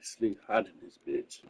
Sleep hard in this bitch.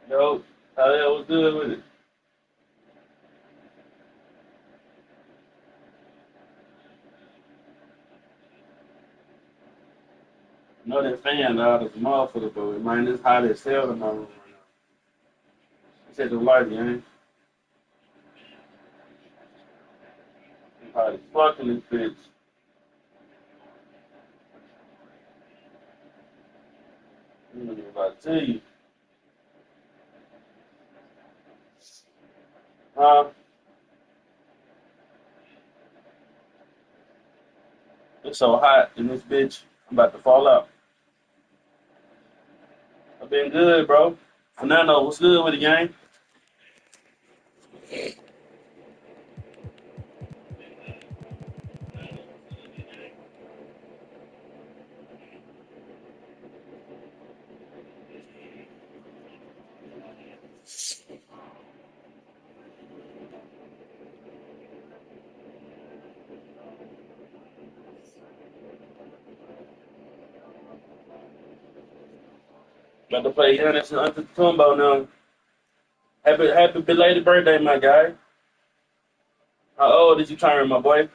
Yo, how the hell was good with it? I know that fan loud as a motherfucker, but man, it's hot as hell in my room right now. You said the light, man. Somebody fucking this bitch. I'm about to tell you. Huh? It's so hot in this bitch. I'm about to fall out. I've been good, bro. Fernando, what's good with the game? About to play Giannis and Antetokounmpo now. Happy belated birthday, my guy. How old did you turn, my boy?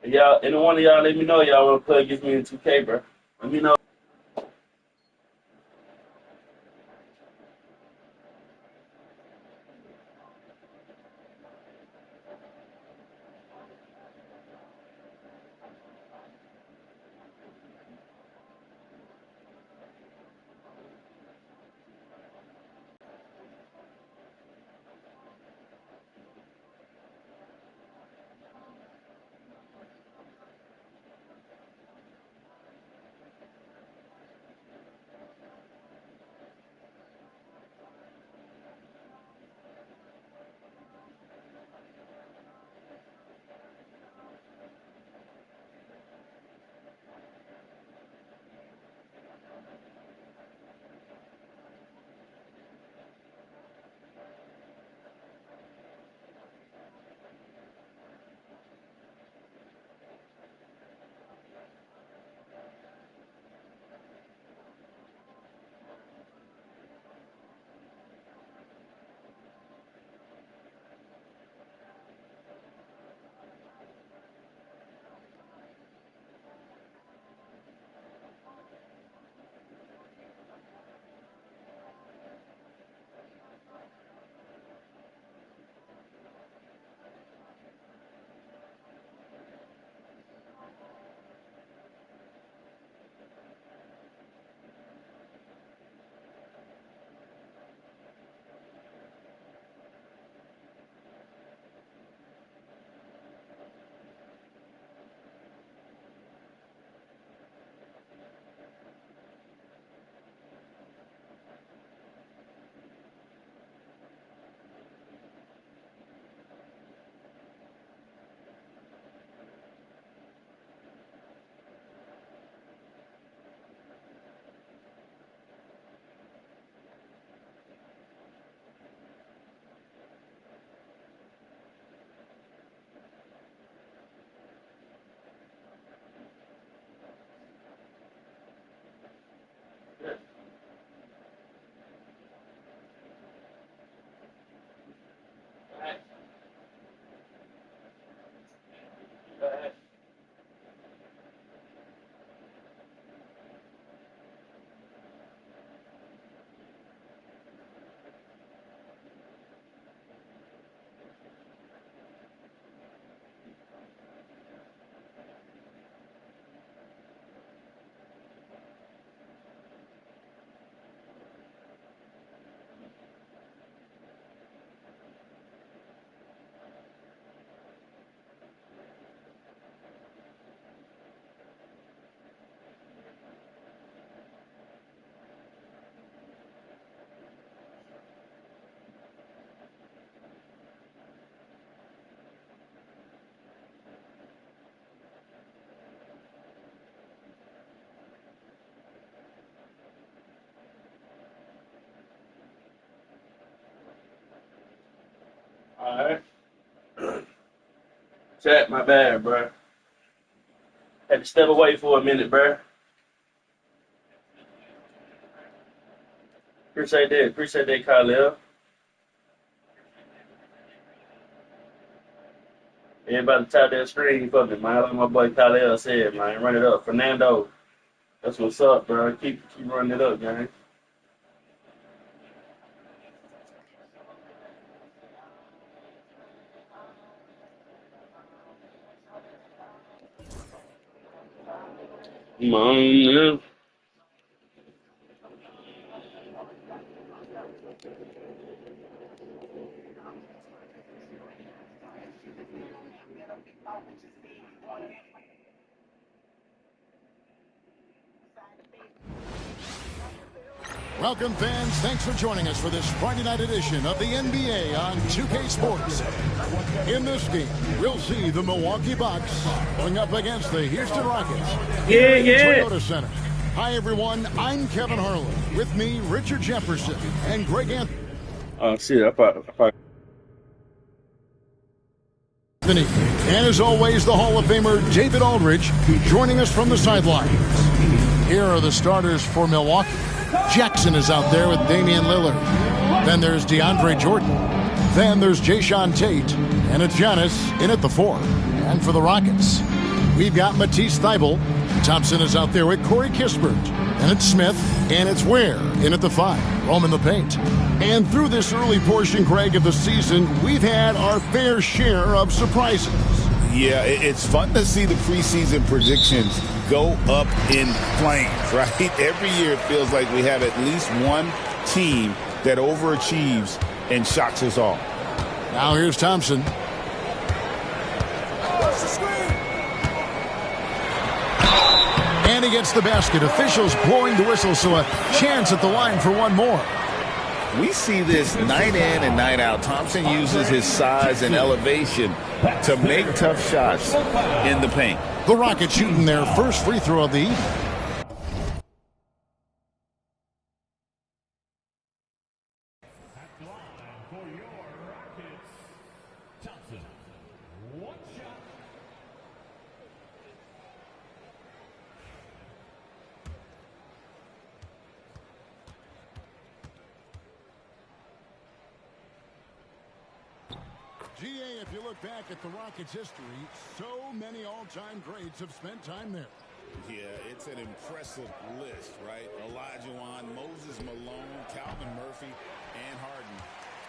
Y'all, any one of y'all, let me know y'all want to play against me in 2K, bro. Let me know. All right. Chat, my bad, bro. Had to step away for a minute, bro. Appreciate that. Appreciate that, Kyle. Everybody tap that screen for me, man. Like my boy Kyle said, man. Run it up. Fernando, that's what's up, bro. Keep running it up, gang. Man, Welcome, fans. Thanks for joining us for this Friday night edition of the NBA on 2K Sports. In this game, we'll see the Milwaukee Bucks going up against the Houston Rockets here in the Toyota Center. Hi, everyone. I'm Kevin Harlan. With me, Richard Jefferson and Greg Anthony. Shit, I thought. And as always, the Hall of Famer David Aldridge joining us from the sidelines. Here are the starters for Milwaukee. Jackson is out there with Damian Lillard. Then there's DeAndre Jordan. Then there's Jayshawn Tate. And it's Giannis in at the 4. And for the Rockets, we've got Matisse Thybulle. Thompson is out there with Corey Kispert. And it's Smith. And it's Ware in at the 5. Roman the paint. And through this early portion, Greg, of the season, we've had our fair share of surprises. Yeah, it's fun to see the preseason predictions go up in flames, right? Every year it feels like we have at least one team that overachieves and shocks us all. Now here's Thompson. And he gets the basket. Officials blowing the whistle, so a chance at the line for one more. We see this night in and night out. Thompson uses his size and elevation to make tough shots in the paint. The Rockets shooting their first free throw of the evening. GA, if you look back at the Rockets' history, so many all-time greats have spent time there. Yeah, it's an impressive list, right? Olajuwon, Moses Malone, Calvin Murphy, and Harden.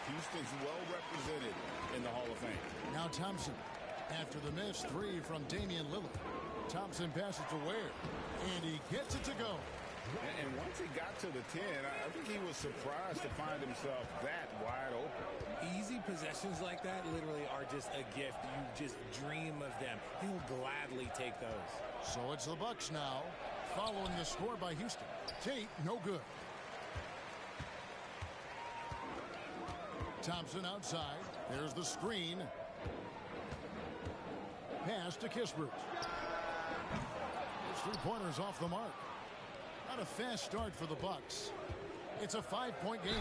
Houston's well represented in the Hall of Fame. Now Thompson, after the missed 3 from Damian Lillard. Thompson passes to Ware, and he gets it to go. And once he got to the 10, I think he was surprised to find himself that wide open. Easy possessions like that literally are just a gift. You just dream of them. He'll gladly take those. So it's the Bucks now, following the score by Houston. Tate, no good. Thompson outside. There's the screen. Pass to Kispert. Those 3-pointers off the mark. Not a fast start for the Bucks. It's a 5-point game,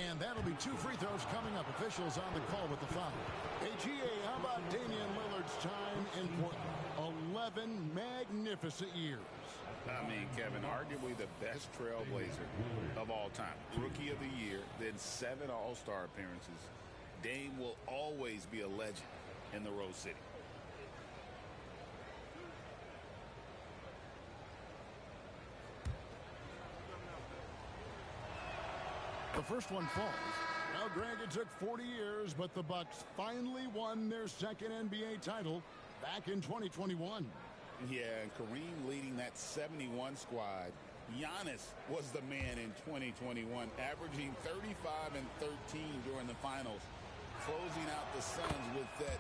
and that'll be 2 free throws coming up. Officials on the call with the foul. Hey, GA, how about Damian Lillard's time in Portland? 11 magnificent years. I mean, Kevin, arguably the best trailblazer of all time. Rookie of the year, then 7 All-Star appearances. Dame will always be a legend in the Rose City. The first one falls. Now, Greg, it took 40 years, but the Bucks finally won their second NBA title back in 2021. Yeah, and Kareem leading that 71 squad. Giannis was the man in 2021, averaging 35 and 13 during the finals, closing out the Suns with that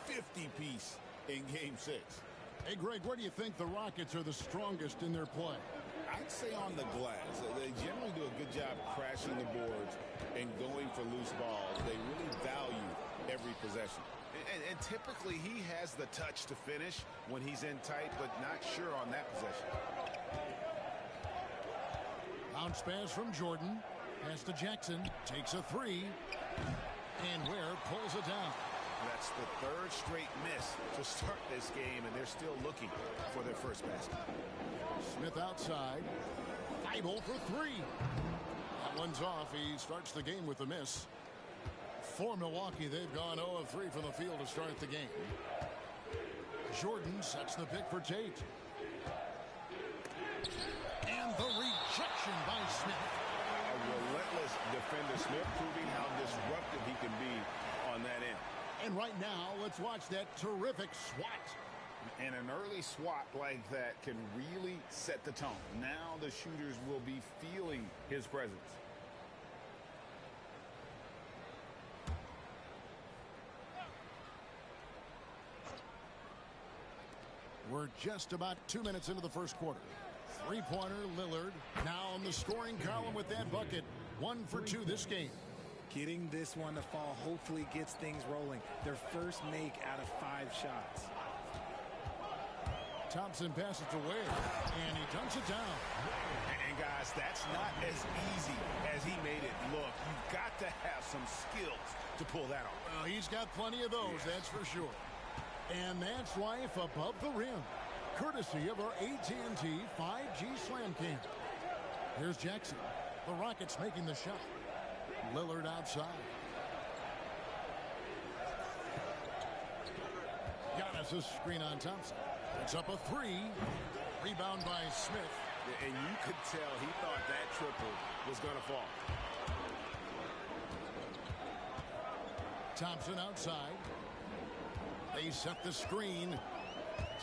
50-piece in Game 6. Hey, Greg, where do you think the Rockets are the strongest in their play? I'd say on the glass. They generally do a good job crashing the boards and going for loose balls. They really value every possession. And typically he has the touch to finish when he's in tight, but not sure on that possession. Bounce pass from Jordan. Pass to Jackson. Takes a 3. And Ware pulls it down. That's the 3rd straight miss to start this game, and they're still looking for their first basket. Smith outside. Thybulle for 3. That one's off. He starts the game with a miss. For Milwaukee, they've gone 0 of 3 from the field to start the game. Jordan sets the pick for Tate. And the rejection by Smith. A relentless defender. Smith proving how disruptive he can be on that end. And right now, let's watch that terrific swat. And an early swat like that can really set the tone. Now the shooters will be feeling his presence. We're just about 2 minutes into the first quarter. Three-pointer, Lillard. Now on the scoring column with that bucket. 1 for 2 this game. Getting this one to fall hopefully gets things rolling. Their first make out of 5 shots. Thompson passes to Wade, and he dunks it down. And guys, that's not as easy as he made it look. You've got to have some skills to pull that off. Well, he's got plenty of those, that's for sure. And that's life above the rim, courtesy of our AT&T 5G Slam Cam. Here's Jackson. The Rockets making the shot. Lillard outside. Giannis' screen on Thompson. It's up a 3. Rebound by Smith. And you could tell he thought that triple was going to fall. Thompson outside. They set the screen.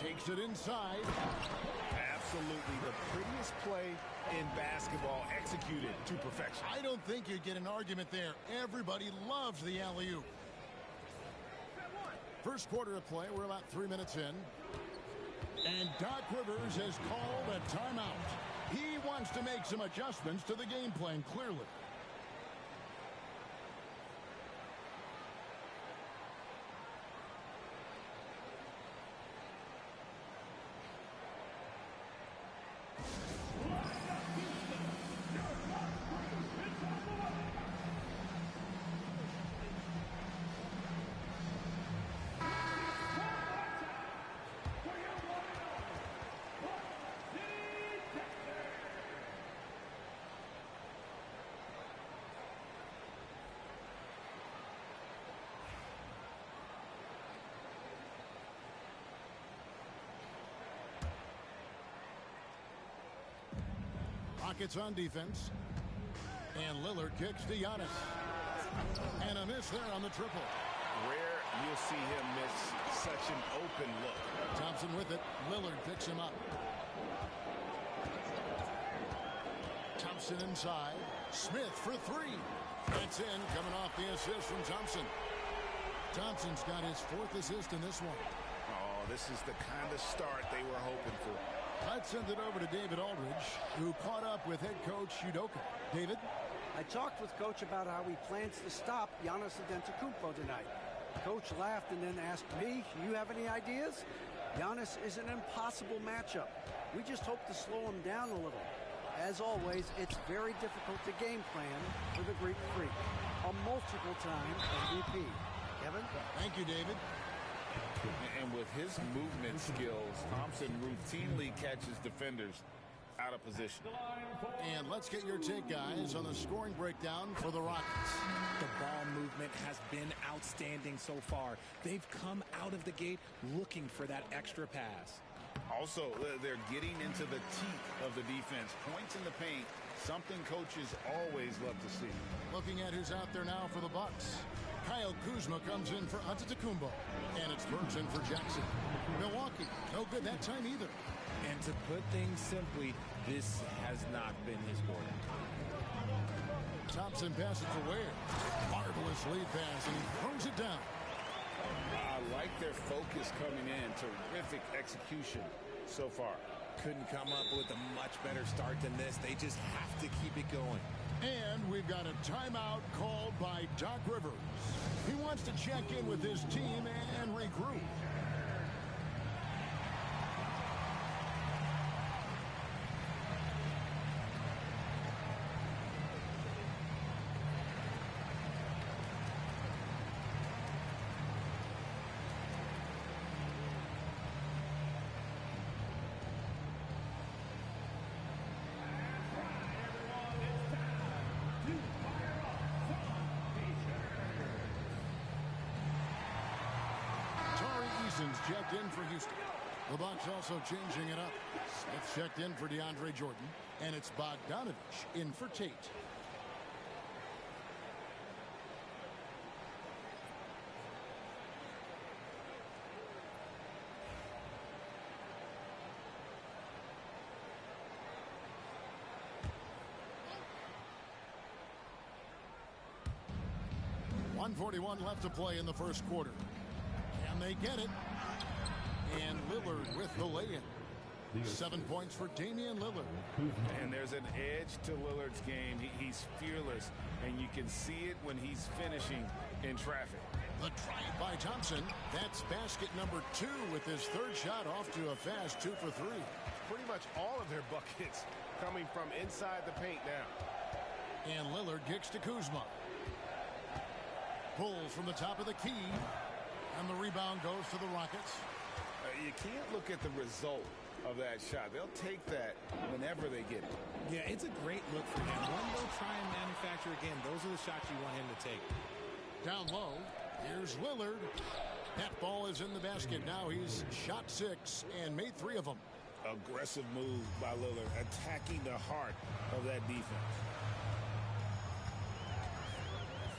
Takes it inside. Absolutely the prettiest play in basketball, executed to perfection. I don't think you'd get an argument there. Everybody loves the alley-oop. First quarter of play. We're about 3 minutes in. And Doc Rivers has called a timeout. He wants to make some adjustments to the game plan, clearly. Rockets on defense. And Lillard kicks to Giannis. And a miss there on the triple. Rare you'll see him miss such an open look. Thompson with it. Lillard picks him up. Thompson inside. Smith for 3. That's in, coming off the assist from Thompson. Thompson's got his 4th assist in this one. Oh, this is the kind of start they were hoping for. Let's send it over to David Aldridge, who caught up with head coach Udoka. David? I talked with Coach about how he plans to stop Giannis Antetokounmpo tonight. Coach laughed and then asked me, you have any ideas? Giannis is an impossible matchup. We just hope to slow him down a little. As always, it's very difficult to game plan for the Greek Freak. A multiple-time MVP. Kevin? Thank you, David. And with his movement skills, Thompson routinely catches defenders out of position. And let's get your take, guys, on the scoring breakdown for the Rockets. The ball movement has been outstanding so far. They've come out of the gate looking for that extra pass. Also, they're getting into the teeth of the defense. Points in the paint, something coaches always love to see. Looking at who's out there now for the Bucks. Kyle Kuzma comes in for Antetokounmpo. And it's Burks in for Jackson. Milwaukee, no good that time either. And to put things simply, this has not been his quarter. Thompson passes to Wade. Marvelous lead pass, and he throws it down. I like their focus coming in. Terrific execution so far. Couldn't come up with a much better start than this. They just have to keep it going. And we've got a timeout called by Doc Rivers. He wants to check in with his team and regroup. Checked in for Houston. The Bucks also changing it up. Smith checked in for DeAndre Jordan, and it's Bogdanovich in for Tate. 1:41 left to play in the first quarter. And they get it. And Lillard with the lay-in. 7 points for Damian Lillard. And there's an edge to Lillard's game. He's fearless, and you can see it when he's finishing in traffic. The try by Thompson. That's basket number 2 with his third shot off to a fast 2 for 3. Pretty much all of their buckets coming from inside the paint now. And Lillard kicks to Kuzma. Pulls from the top of the key. And the rebound goes to the Rockets. You can't look at the result of that shot. They'll take that whenever they get it. Yeah, it's a great look for him. When they'll try and manufacture again, those are the shots you want him to take. Down low, here's Lillard. That ball is in the basket. Now he's shot 6 and made 3 of them. Aggressive move by Lillard, attacking the heart of that defense.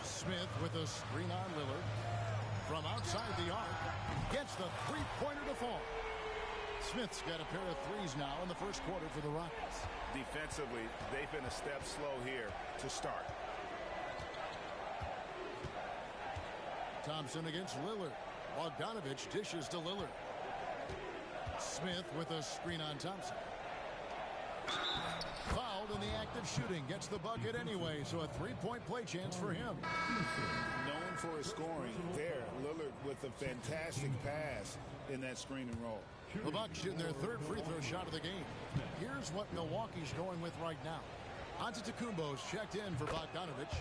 Smith with a screen on Lillard. From outside the arc, gets the three-pointer to fall. Smith's got a pair of threes now in the first quarter for the Rockets. Defensively, they've been a step slow here to start. Thompson against Lillard. Bogdanovich dishes to Lillard. Smith with a screen on Thompson. Fouled in the act of shooting. Gets the bucket anyway, so a three-point play chance for him. Known for his scoring there, Lillard with a fantastic pass in that screen and roll. The Bucks shooting their third free throw shot of the game. Here's what Milwaukee's going with right now. Antetokounmpo's checked in for Bogdanovich,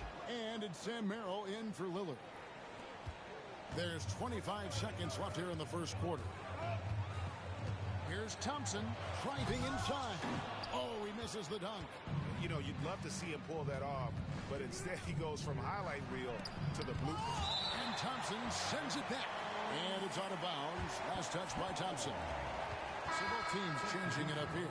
and it's Sam Merrill in for Lillard. There's 25 seconds left here in the first quarter. Here's Thompson driving inside. Oh, he misses the dunk. You know, you'd love to see him pull that off, but instead he goes from highlight reel to the blueprint. And Thompson sends it back. And it's out of bounds. Last touch by Thompson. Several teams changing it up here.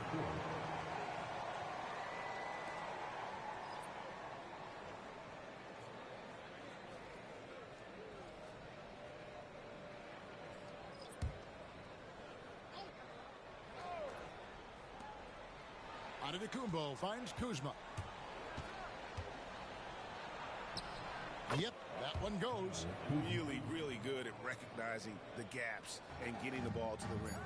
Antetokounmpo finds Kuzma. Yep, that one goes. Really, really good at recognizing the gaps and getting the ball to the rim.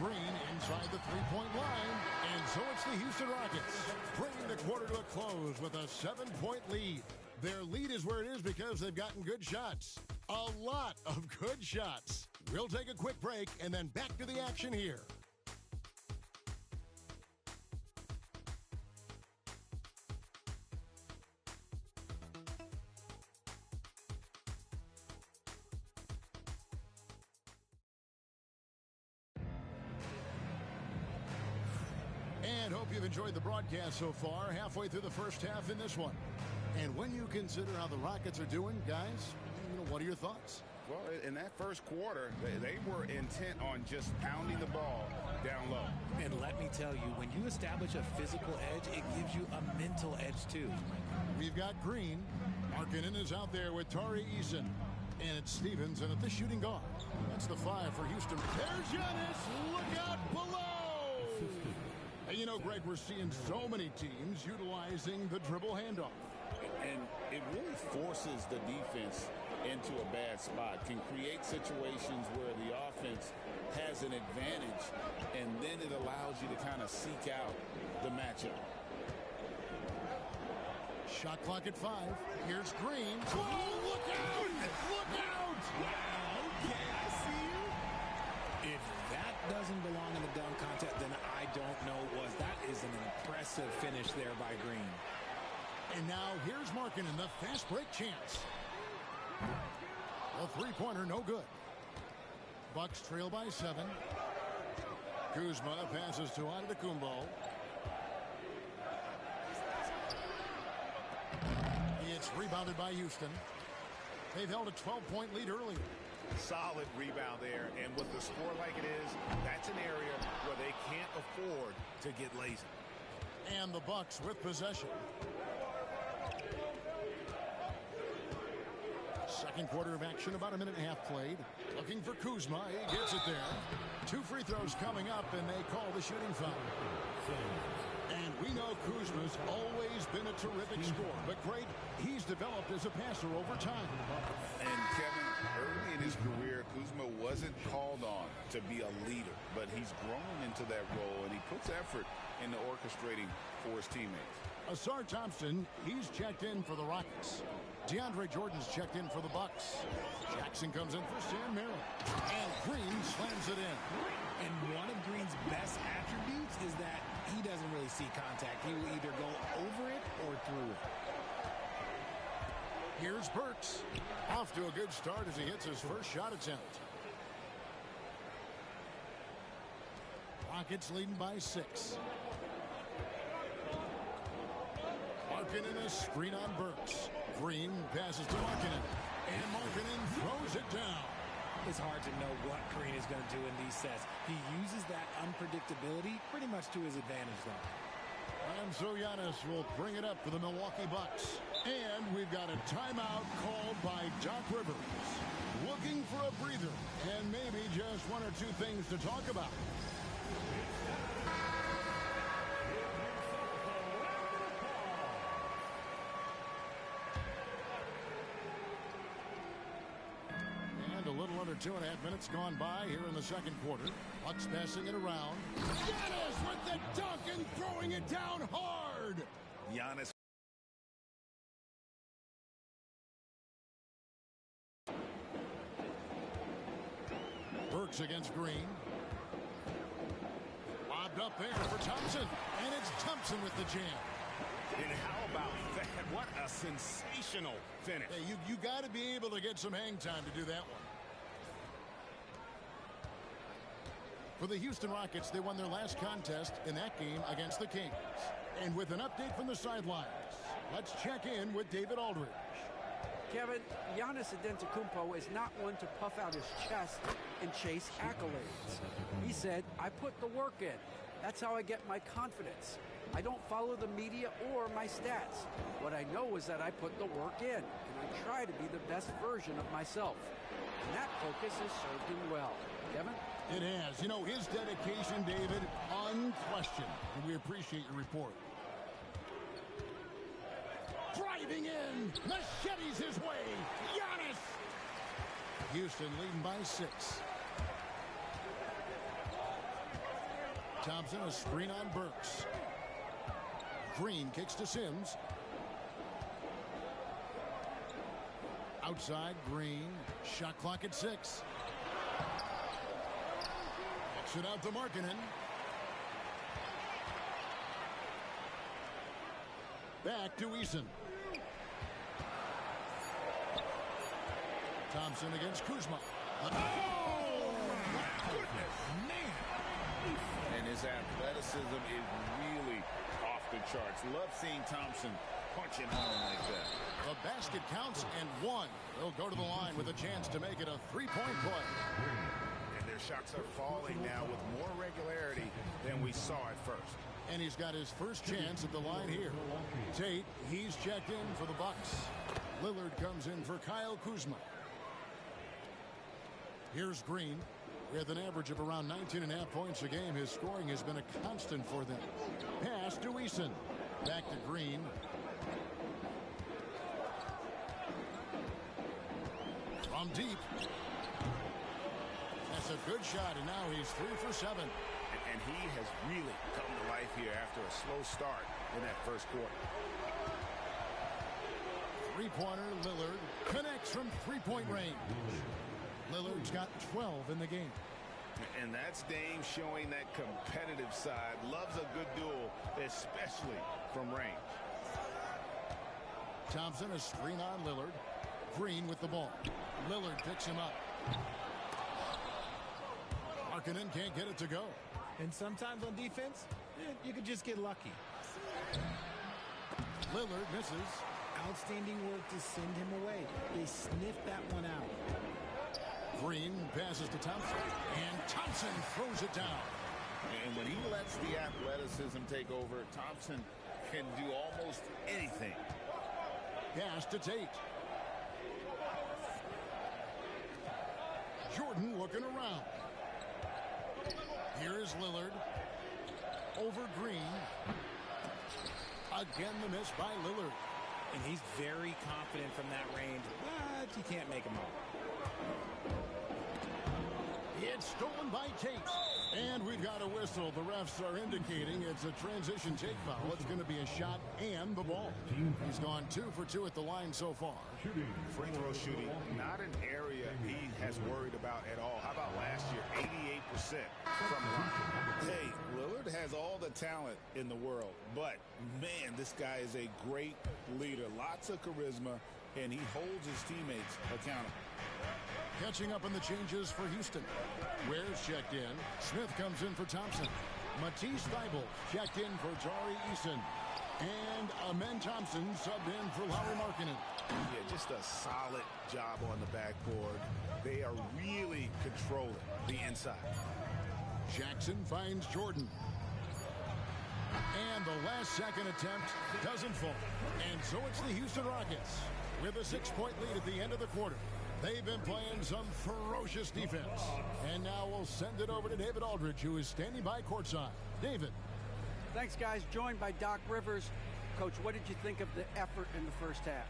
Green inside the three-point line. And so it's the Houston Rockets bringing the quarter to a close with a 7-point lead. Their lead is where it is because they've gotten good shots. A lot of good shots. We'll take a quick break and then back to the action here. And hope you've enjoyed the broadcast so far, halfway through the first half in this one. And when you consider how the Rockets are doing, guys, what are your thoughts? Well, in that first quarter, they were intent on just pounding the ball down low. And let me tell you, when you establish a physical edge, it gives you a mental edge, too. We've got Green. Markkanen is out there with Tari Eason. And it's Stevens and at the shooting guard. That's the 5 for Houston. There's Giannis. Look out below. And you know, Greg, we're seeing so many teams utilizing the dribble handoff. And it really forces the defense into a bad spot, can create situations where the offense has an advantage, and then it allows you to kind of seek out the matchup. Shot clock at 5. Here's Green. Oh, look out! Look out! Wow, okay, I see you. If that doesn't belong in the dunk contest, then I don't know what was. That is an impressive finish there by Green. And now here's Markkanen, the fast break chance. A three-pointer, no good. Bucks trail by 7. Kuzma passes to Antetokounmpo. It's rebounded by Houston. They've held a 12-point lead earlier. Solid rebound there, and with the score like it is, that's an area where they can't afford to get lazy. And the Bucks with possession. Second quarter of action, about a minute and a half played. Looking for Kuzma. He gets it there. 2 free throws coming up, and they call the shooting foul. And We know Kuzma's always been a terrific scorer, but great, he's developed as a passer over time. And Kevin, early in his career, Kuzma wasn't called on to be a leader, but he's grown into that role, and he puts effort into orchestrating for his teammates. Asar Thompson, he's checked in for the Rockets. DeAndre Jordan's checked in for the Bucks. Jackson comes in for Sam Merrill. And Green slams it in. And one of Green's best attributes is that he doesn't really see contact. He will either go over it or through it. Here's Burks. Off to a good start as he hits his first shot attempt. Rockets leading by 6. Markkanen a screen on Burks. Green passes to Markkanen. And Markkanen throws it down. It's hard to know what Green is going to do in these sets. He uses that unpredictability pretty much to his advantage, though. And so Giannis will bring it up for the Milwaukee Bucks. And we've got a timeout called by Doc Rivers. Looking for a breather and maybe just one or two things to talk about. A little under 2.5 minutes gone by here in the second quarter. Bucks passing it around. Giannis with the dunk and throwing it down hard. Giannis. Burks against Green. Lobbed up there for Thompson. And it's Thompson with the jam. And how about that? What a sensational finish. Hey, you got to be able to get some hang time to do that one. For the Houston Rockets, they won their last contest in that game against the Kings. And with an update from the sidelines, let's check in with David Aldridge. Kevin, Giannis Antetokounmpo is not one to puff out his chest and chase accolades. He said, I put the work in. That's how I get my confidence. I don't follow the media or my stats. What I know is that I put the work in, and I try to be the best version of myself. And that focus has served him well. Kevin? It has. You know, his dedication, David, unquestioned. And we appreciate your report. Driving in. Machetes his way. Giannis. Houston leading by 6. Thompson a screen on Burks. Green kicks to Sims. Outside, Green. Shot clock at 6. Kicks it out to Markkanen. Back to Eason. Thompson against Kuzma. My goodness, man. And his athleticism is really off the charts. Love seeing Thompson punching home like that. The basket counts and 1. They'll go to the line with a chance to make it a 3-point play. And their shots are falling now with more regularity than we saw at first. And he's got his first chance at the line here. Tate, he's checked in for the Bucks. Lillard comes in for Kyle Kuzma. Here's Green. With an average of around 19.5 points a game, his scoring has been a constant for them. Pass to Eason. Back to Green. From deep. That's a good shot, and now he's 3 for 7. And he has really come to life here after a slow start in that first quarter. Three-pointer, Lillard connects from three-point range. Lillard's got 12 in the game. And that's Dame showing that competitive side. Loves a good duel, especially from range. Thompson a screen on Lillard. Green with the ball. Lillard picks him up. Markkanen can't get it to go. And sometimes on defense, you could just get lucky. Lillard misses. Outstanding work to send him away. They sniffed that one out. Green passes to Thompson. And Thompson throws it down. And when he lets the athleticism take over, Thompson can do almost anything. Pass to Tate. Jordan looking around. Here is Lillard. Over Green. Again, the miss by Lillard. And he's very confident from that range, but you can't make him all. It's stolen by Tate. And we've got a whistle. The refs are indicating it's a transition take foul. It's going to be a shot and the ball. He's gone 2 for 2 at the line so far. Free throw shooting, not an area he has worried about at all. How about last year? 88% from the line. Hey, Lillard has all the talent in the world, but man, this guy is a great leader. Lots of charisma, and he holds his teammates accountable. Catching up on the changes for Houston. Ware's checked in. Smith comes in for Thompson. Matisse Thybulle checked in for Tari Eason. And Amen Thompson subbed in for Lauri Markkanen. Yeah, just a solid job on the backboard. They are really controlling the inside. Jackson finds Jordan. And the last second attempt doesn't fall. And so it's the Houston Rockets with a 6-point lead at the end of the quarter. They've been playing some ferocious defense. And now we'll send it over to David Aldridge, who is standing by courtside. David. Thanks, guys. Joined by Doc Rivers. Coach, what did you think of the effort in the first half?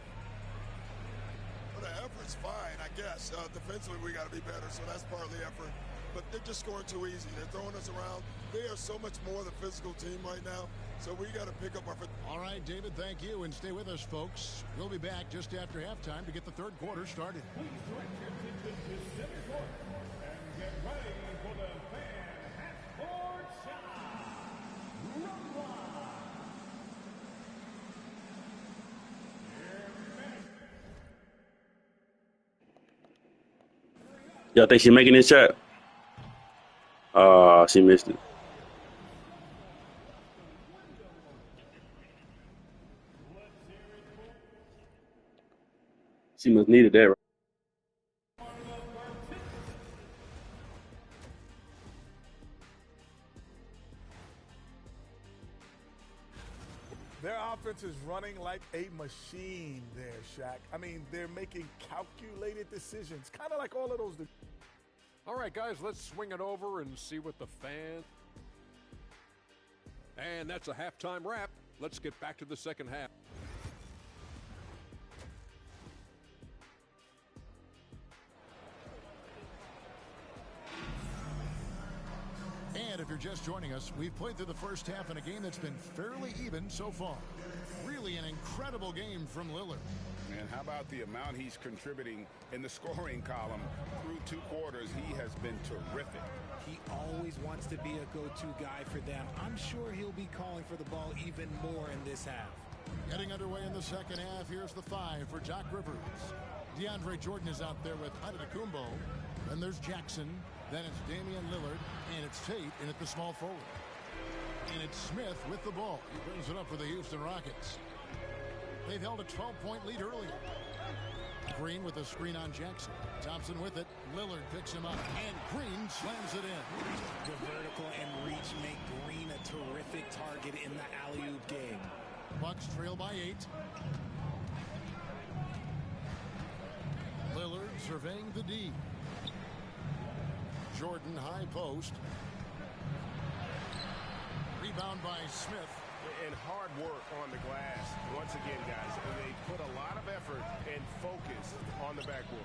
Well, the effort's fine, I guess. Defensively, we got to be better, so that's part of the effort. But they're just scoring too easy. They're throwing us around. They are so much more the physical team right now, so we got to pick up our... All right, David, thank you, and stay with us, folks. We'll be back just after halftime to get the third quarter started. Y'all think she making this shot? She missed it. She must needed that. Right? Their offense is running like a machine there, Shaq. I mean, they're making calculated decisions, kind of like all of those. All right, guys, let's swing it over and see what the fans... And that's a halftime wrap. Let's get back to the second half. And if you're just joining us, we've played through the first half in a game that's been fairly even so far. Really an incredible game from Lillard. And how about the amount he's contributing in the scoring column through 2 quarters? He has been terrific. He always wants to be a go-to guy for them. I'm sure he'll be calling for the ball even more in this half. Getting underway in the second half, here's the 5 for Doc Rivers. DeAndre Jordan is out there with Antetokounmpo. Then there's Jackson. Then it's Damian Lillard. And it's Tate in at the small forward. And it's Smith with the ball. He brings it up for the Houston Rockets. They've held a 12-point lead earlier. Green with a screen on Jackson. Thompson with it. Lillard picks him up. And Green slams it in. The vertical and reach make Green a terrific target in the alley-oop game. Bucks trail by 8. Lillard surveying the D. Jordan high post. Rebound by Smith. And hard work on the glass. Once again, guys, they put a lot of effort and focus on the backboard.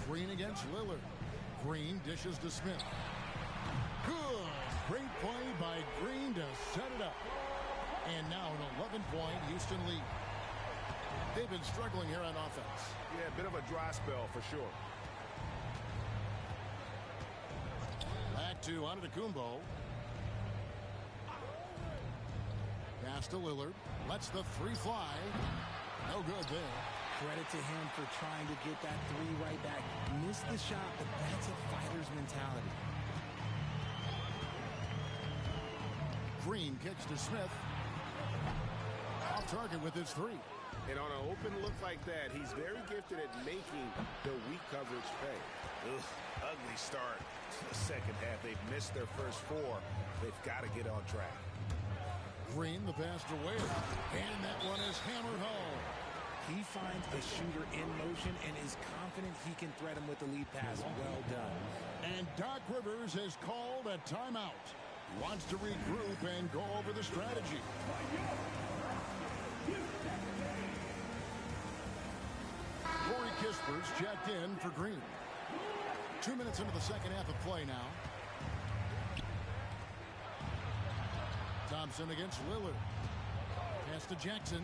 Green against Lillard. Green dishes to Smith. Good. Great play by Green to set it up. And now an 11-point Houston lead. They've been struggling here on offense. Yeah, a bit of a dry spell for sure. Back to Antetokounmpo. Pass to Lillard. Lets the 3 fly. No good there. Credit to him for trying to get that 3 right back. Missed the shot, but that's a fighter's mentality. Green kicks to Smith. Off target with his 3. And on an open look like that, he's very gifted at making the weak coverage pay. Ugh, ugly start to the second half. They've missed their first 4. They've got to get on track. Green, the pass to Ware. And that one is hammered home. He finds a shooter in motion and is confident he can threat him with the lead pass. Well done. And Doc Rivers has called a timeout. wants to regroup and go over the strategy. Corey Kisper's checked in for Green. 2 minutes into the second half of play now. Thompson against Lillard. Pass to Jackson.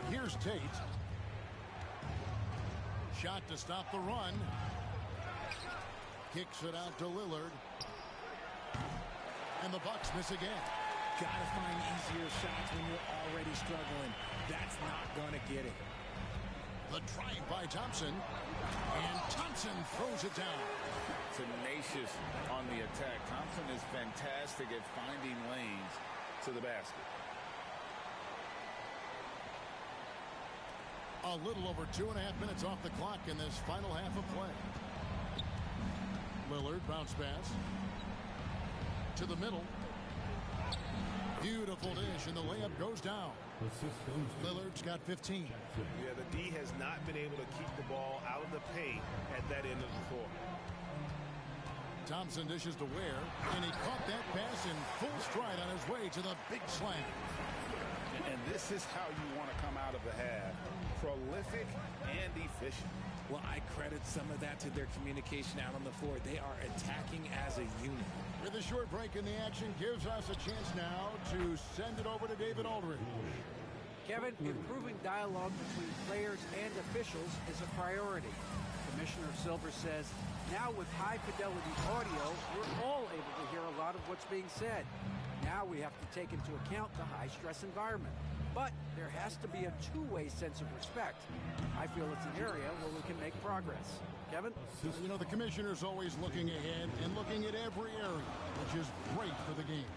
Here's Tate. Shot to stop the run. Kicks it out to Lillard. And the Bucks miss again. Gotta find easier shots when you're already struggling. That's not gonna get it. The drive by Thompson. And Thompson throws it down. Tenacious on the attack. Thompson is fantastic at finding lanes to the basket. A little over 2.5 minutes off the clock in this final half of play. Lillard bounce pass. To the middle. Beautiful dish, and the layup goes down. Lillard's got 15. Yeah, the D has not been able to keep the ball out of the paint at that end of the floor. Thompson dishes to Ware, and he caught that pass in full stride on his way to the big slam. And this is how you want to come out of the half. Prolific and efficient. Well, I credit some of that to their communication out on the floor. They are attacking as a unit. With a short break in the action, gives us a chance now to send it over to David Aldridge. Kevin, improving dialogue between players and officials is a priority. Commissioner Silver says, now with high-fidelity audio, we're all able to hear a lot of what's being said. Now we have to take into account the high-stress environment. But there has to be a two-way sense of respect. I feel it's an area where we can make progress. Kevin? You know, the commissioner's always looking ahead and looking at every area, which is great for the game.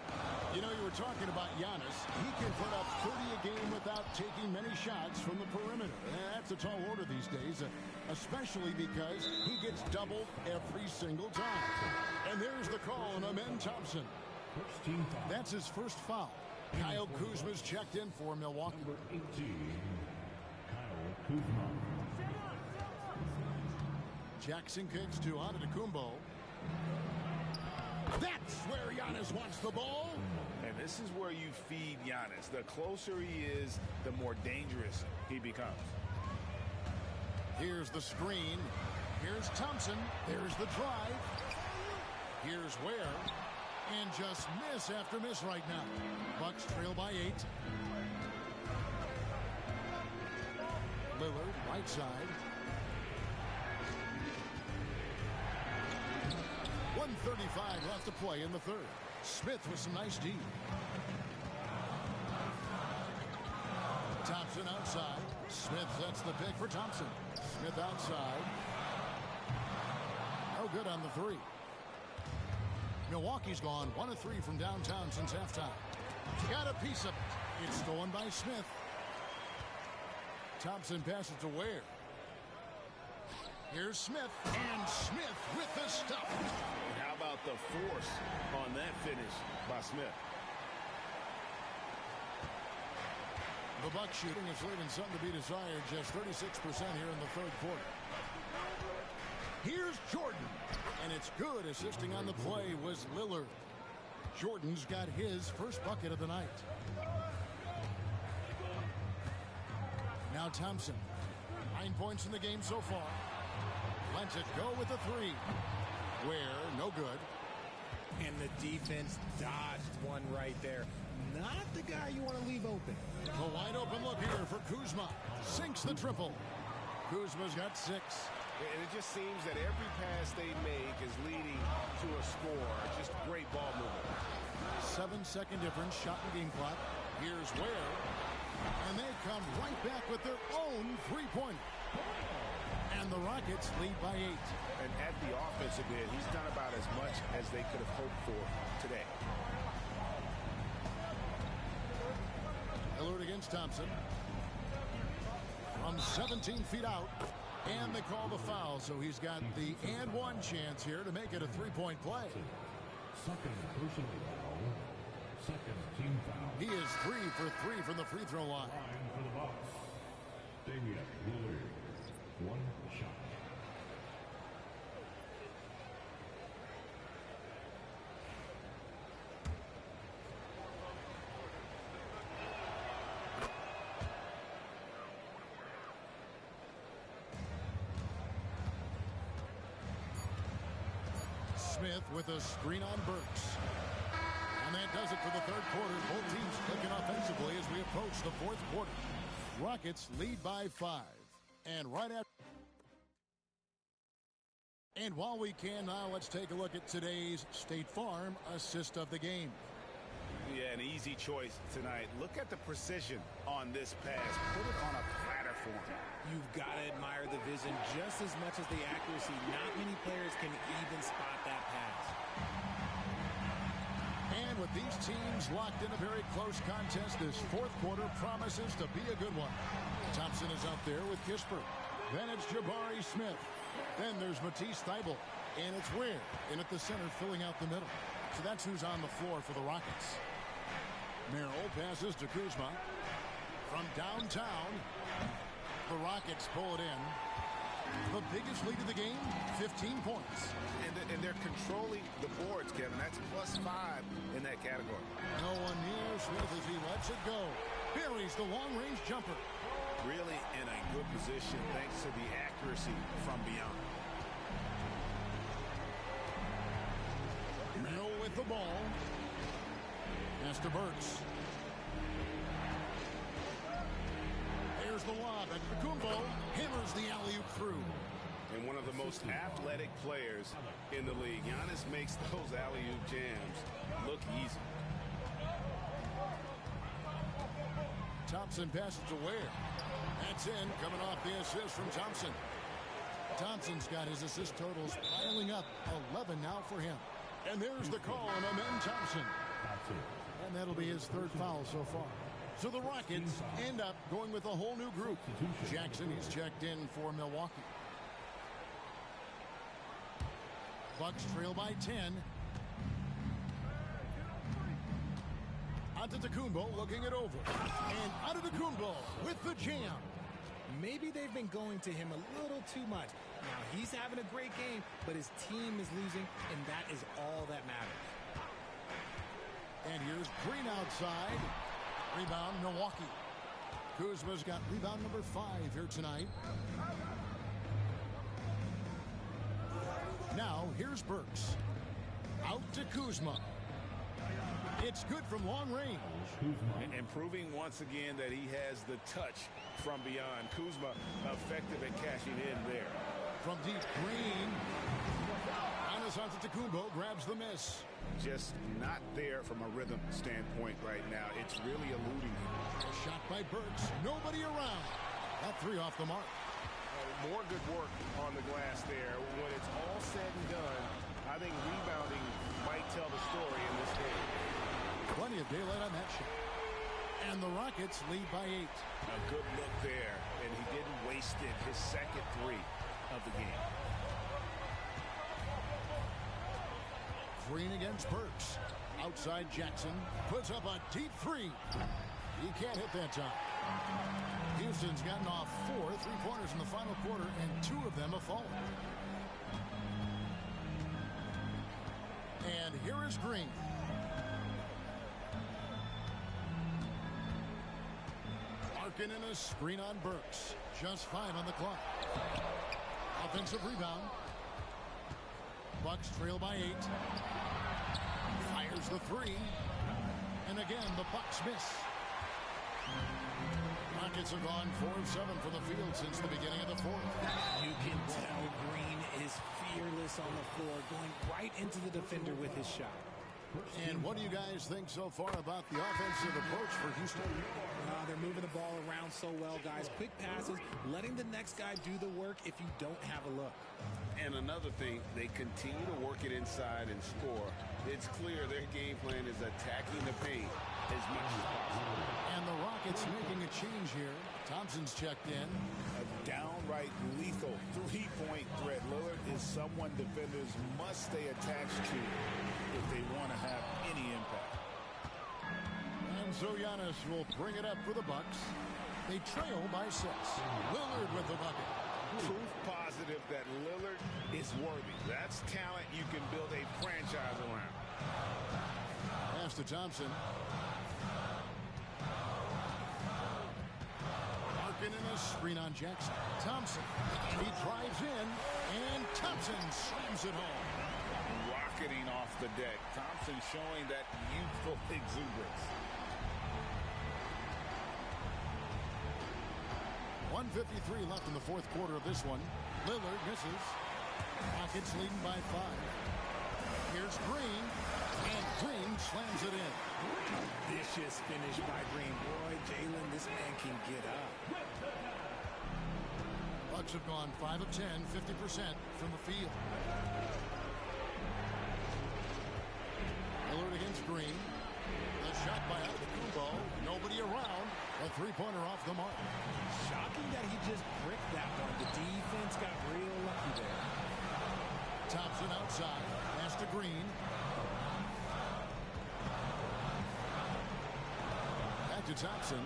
You know, you were talking about Giannis. He can put up 30 a game without taking many shots from the perimeter. That's a tall order these days, especially because he gets doubled every single time. And there's the call on Amen Thompson. That's his first foul. Kyle Kuzma's checked in for Milwaukee. Number 18, Kyle Kuzma. Jackson kicks to Antetokounmpo. That's where Giannis wants the ball. And this is where you feed Giannis. The closer he is, the more dangerous he becomes. Here's the screen. Here's Thompson. There's the drive. Here's Ware. And just miss after miss right now. Bucks trail by 8. Lillard, right side. 1:35 left to play in the third. Smith with some nice D. Thompson outside. Smith sets the pick for Thompson. Smith outside. No good on the three. Milwaukee's gone 1 of 3 from downtown since halftime. Got a piece of it. It's stolen by Smith. Thompson passes to Ware. Here's Smith, and Smith with the stop. And how about the force on that finish by Smith? The Bucks shooting is leaving something to be desired. Just 36% here in the third quarter. Here's Jordan, and it's good. Assisting on the play was Lillard. Jordan's got his first bucket of the night. Now Thompson. 9 points in the game so far. Lets it go with the three. Ware, no good. And the defense dodged one right there. Not the guy you want to leave open. A wide open look here for Kuzma. Sinks the triple. Kuzma's got 6. And it just seems that every pass they make is leading to a score. Just great ball movement. 7-second difference, shot and game clock. Here's Ware. And they come right back with their own three-pointer. And the Rockets lead by 8. And at the offensive end, he's done about as much as they could have hoped for today. Lillard against Thompson. From 17 feet out. And they call the foul, so he's got the and one chance here to make it a three-point play. Second personal foul. Second team foul. He is 3 for 3 from the free throw line. Line for the Bucks. Damian Lillard. One shot. Smith with a screen on Burks. And that does it for the third quarter. Both teams clicking offensively as we approach the fourth quarter. Rockets lead by 5. And right after. And while we can now, let's take a look at today's State Farm assist of the game. Yeah, an easy choice tonight. Look at the precision on this pass. Put it on a platter for him. You've got to admire the vision just as much as the accuracy. Not many players can even spot that pass. And with these teams locked in a very close contest, this fourth quarter promises to be a good one. Thompson is out there with Kispert. Then it's Jabari Smith. Then there's Matisse Thybulle. And it's Ware in at the center filling out the middle. So that's who's on the floor for the Rockets. Merrill passes to Kuzma. From downtown, the Rockets pull it in. The biggest lead of the game, 15 points. And they're controlling the boards, Kevin. That's +5 in that category. No one near Smith as he lets it go. Buries the long-range jumper. Really in a good position thanks to the accuracy from beyond. Merrill with the ball. Pass to Burks. There's the lob, and Kumbo hammers the alley-oop through. And one of the most athletic players in the league. Giannis makes those alley-oop jams look easy. Thompson passes to Ware. That's in, coming off the assist from Thompson. Thompson's got his assist totals piling up, 11 now for him. And there's the call on Amen Thompson. And that'll be his third foul so far. So the Rockets end up going with a whole new group. Jackson is checked in for Milwaukee. Bucks trail by 10. Antetokounmpo looking it over. And Antetokounmpo with the jam. Maybe they've been going to him a little too much. Now, he's having a great game, but his team is losing, and that is all that matters. And here's Green outside. Rebound, Milwaukee. Kuzma's got rebound number 5 here tonight. Now, here's Burks. Out to Kuzma. It's good from long range. And proving once again that he has the touch from beyond. Kuzma effective at cashing in there. From deep, Green. Giannis Antetokounmpo grabs the miss. Just not there from a rhythm standpoint right now. It's really eluding him. Shot by Burks. Nobody around. That 3 off the mark. More good work on the glass there. When it's all said and done, I think rebounding might tell the story in this game. Plenty of daylight on that shot. And the Rockets lead by 8. A good look there, and he didn't waste it. His second 3 of the game. Green against Burks. Outside Jackson. Puts up a deep 3. He can't hit that time. Houston's gotten off 4 3-pointers in the final quarter, and 2 of them have fallen. And here is Green. Larkin in a screen on Burks. Just 5 on the clock. Offensive rebound. Bucks trail by 8. Fires the 3. And again, the Bucks miss. Rockets have gone 4 of 7 from the field since the beginning of the fourth. You can tell Green is fearless on the floor, going right into the defender with his shot. And what do you guys think so far about the offensive approach for Houston? They're moving the ball around so well, guys. Quick passes, letting the next guy do the work if you don't have a look. And another thing, they continue to work it inside and score. It's clear their game plan is attacking the paint as much as possible. And the Rockets making a change here. Thompson's checked in. A downright lethal 3-point threat. Lillard is someone defenders must stay attached to if they want to have any impact. And so Giannis will bring it up for the Bucks. They trail by 6. Lillard with the bucket. Proof positive that Lillard is worthy. That's talent you can build a franchise around. Pass to Thompson. Larkin in a screen on Jackson. Thompson. He drives in, and Thompson slams it home. Rock rocketing off the deck. Thompson showing that youthful exuberance. 1:53 left in the fourth quarter of this one. Lillard misses. Rockets leading by 5. Here's Green, and Green slams it in. Vicious finish by Green. Boy, Jalen, this man can get up. Bucks have gone 5 of 10, 50% from the field. Lillard against Green. The shot by Antetokounmpo. Nobody around. A three-pointer off the mark. Shocking that he just bricked that one. The defense got real lucky there. Thompson outside. Pass to Green. Back to Thompson.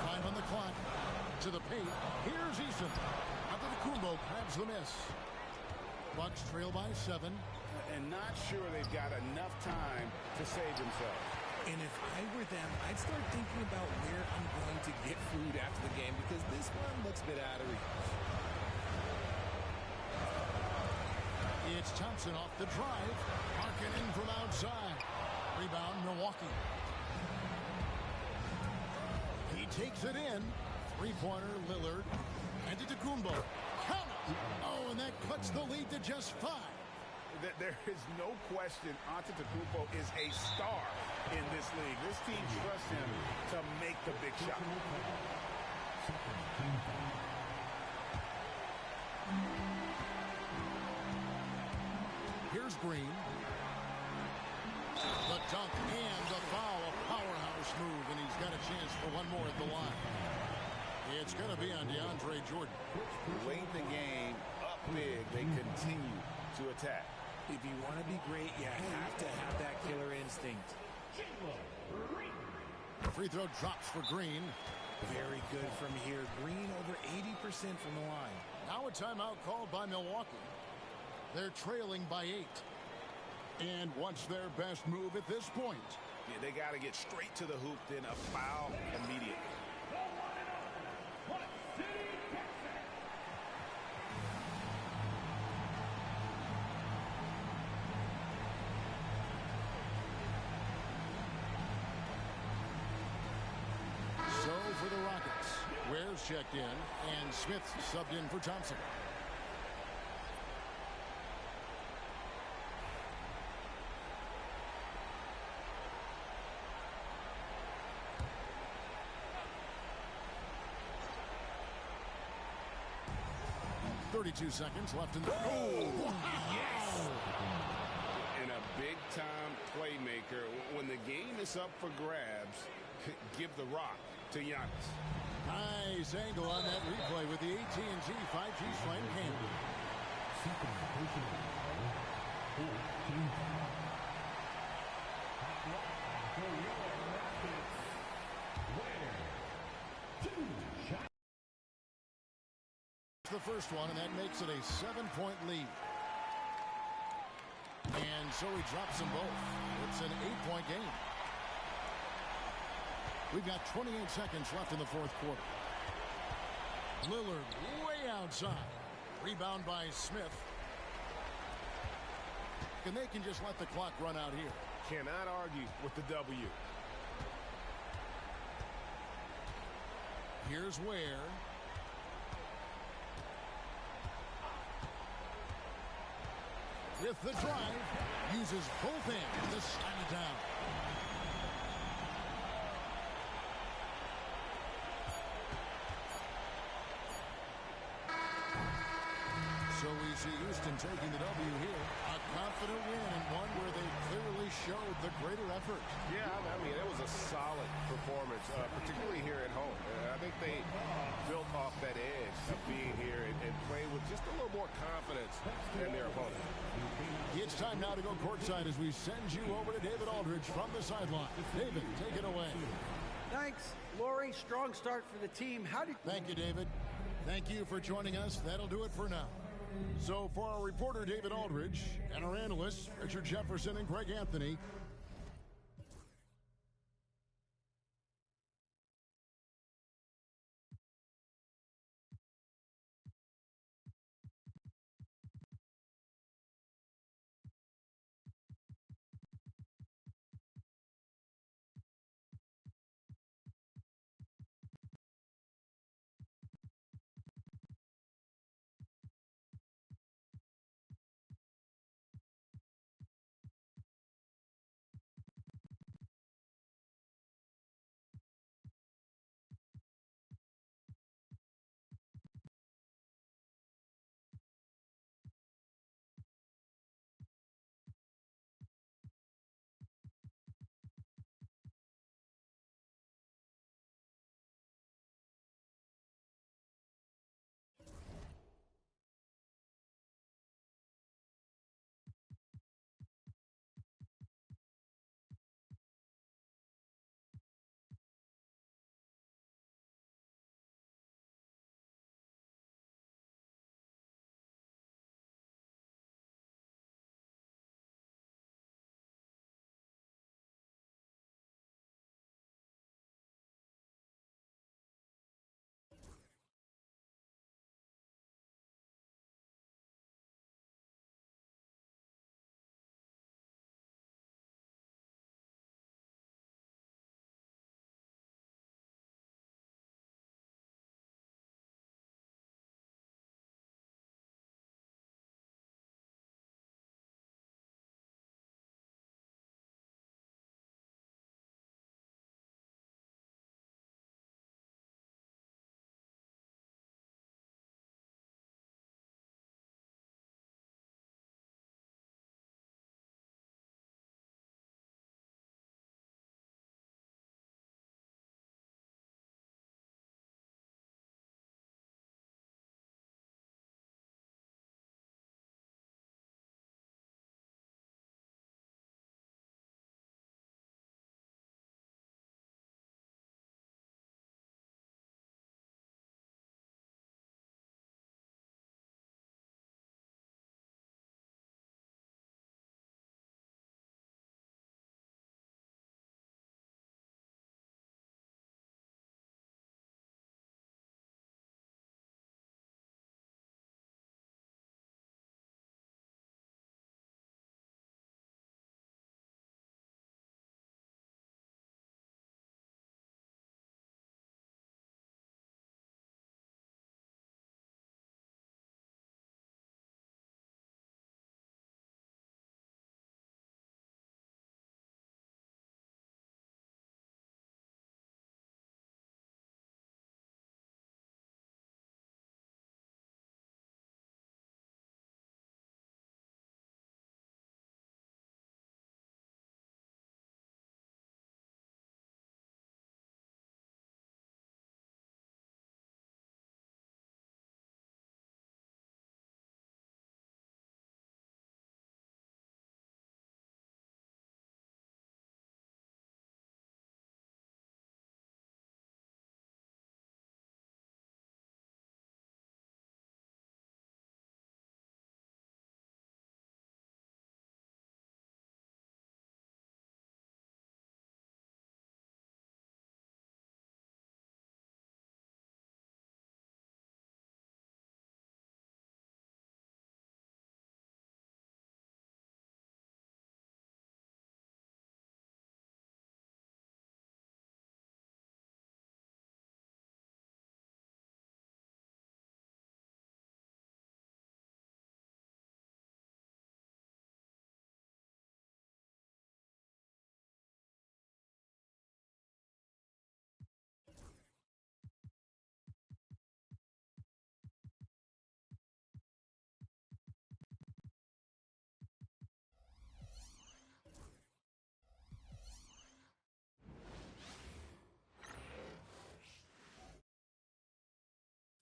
5 on the clock. To the paint. Here's Eason. Antetokounmpo grabs the miss. Bucks trail by 7. And not sure they've got enough time to save themselves. And if I were them, I'd start thinking about where I'm going to get food after the game because this one looks a bit out of reach. It's Thompson off the drive. Markkanen from outside. Rebound, Milwaukee. He takes it in. Three-pointer, Lillard. Antetokounmpo. Count it. Oh, and that cuts the lead to just 5. There is no question Antetokounmpo is a star in this league. This team trusts him to make the big shot. Here's Green. The dunk and the foul. A powerhouse move, and he's got a chance for one more at the line. It's going to be on DeAndre Jordan. Late in the game, up big, they continue to attack. If you want to be great, you have to have that killer instinct. Free throw drops for Green. Very good from here. Green over 80% from the line. Now a timeout called by Milwaukee. They're trailing by 8. And what's their best move at this point? Yeah, they got to get straight to the hoop, then a foul immediately. For the Rockets. Ware's checked in, and Smith's subbed in for Thompson. .32 seconds left in the... Oh, yes! And a big-time playmaker. When the game is up for grabs, give the rock to Giannis. Nice angle on that replay with the AT&T 5G Slam camera. The first one, and that makes it a 7-point lead. And so he drops them both. It's an 8-point game. We've got 28 seconds left in the fourth quarter. Lillard way outside. Rebound by Smith. And they can just let the clock run out here. Cannot argue with the W. Here's Ware. With the drive. Uses both hands to slam it down. So we see Houston taking the W here. A confident win and one where they clearly showed the greater effort. Yeah, I mean, it was a solid performance, particularly here at home. I think they built off that edge of being here and played with just a little more confidence than their opponent. It's time now to go courtside as we send you over to David Aldridge from the sideline. David, take it away. Thanks, Laurie. Strong start for the team. Thank you, David. Thank you for joining us. That'll do it for now. So for our reporter, David Aldridge, and our analysts, Richard Jefferson and Greg Anthony,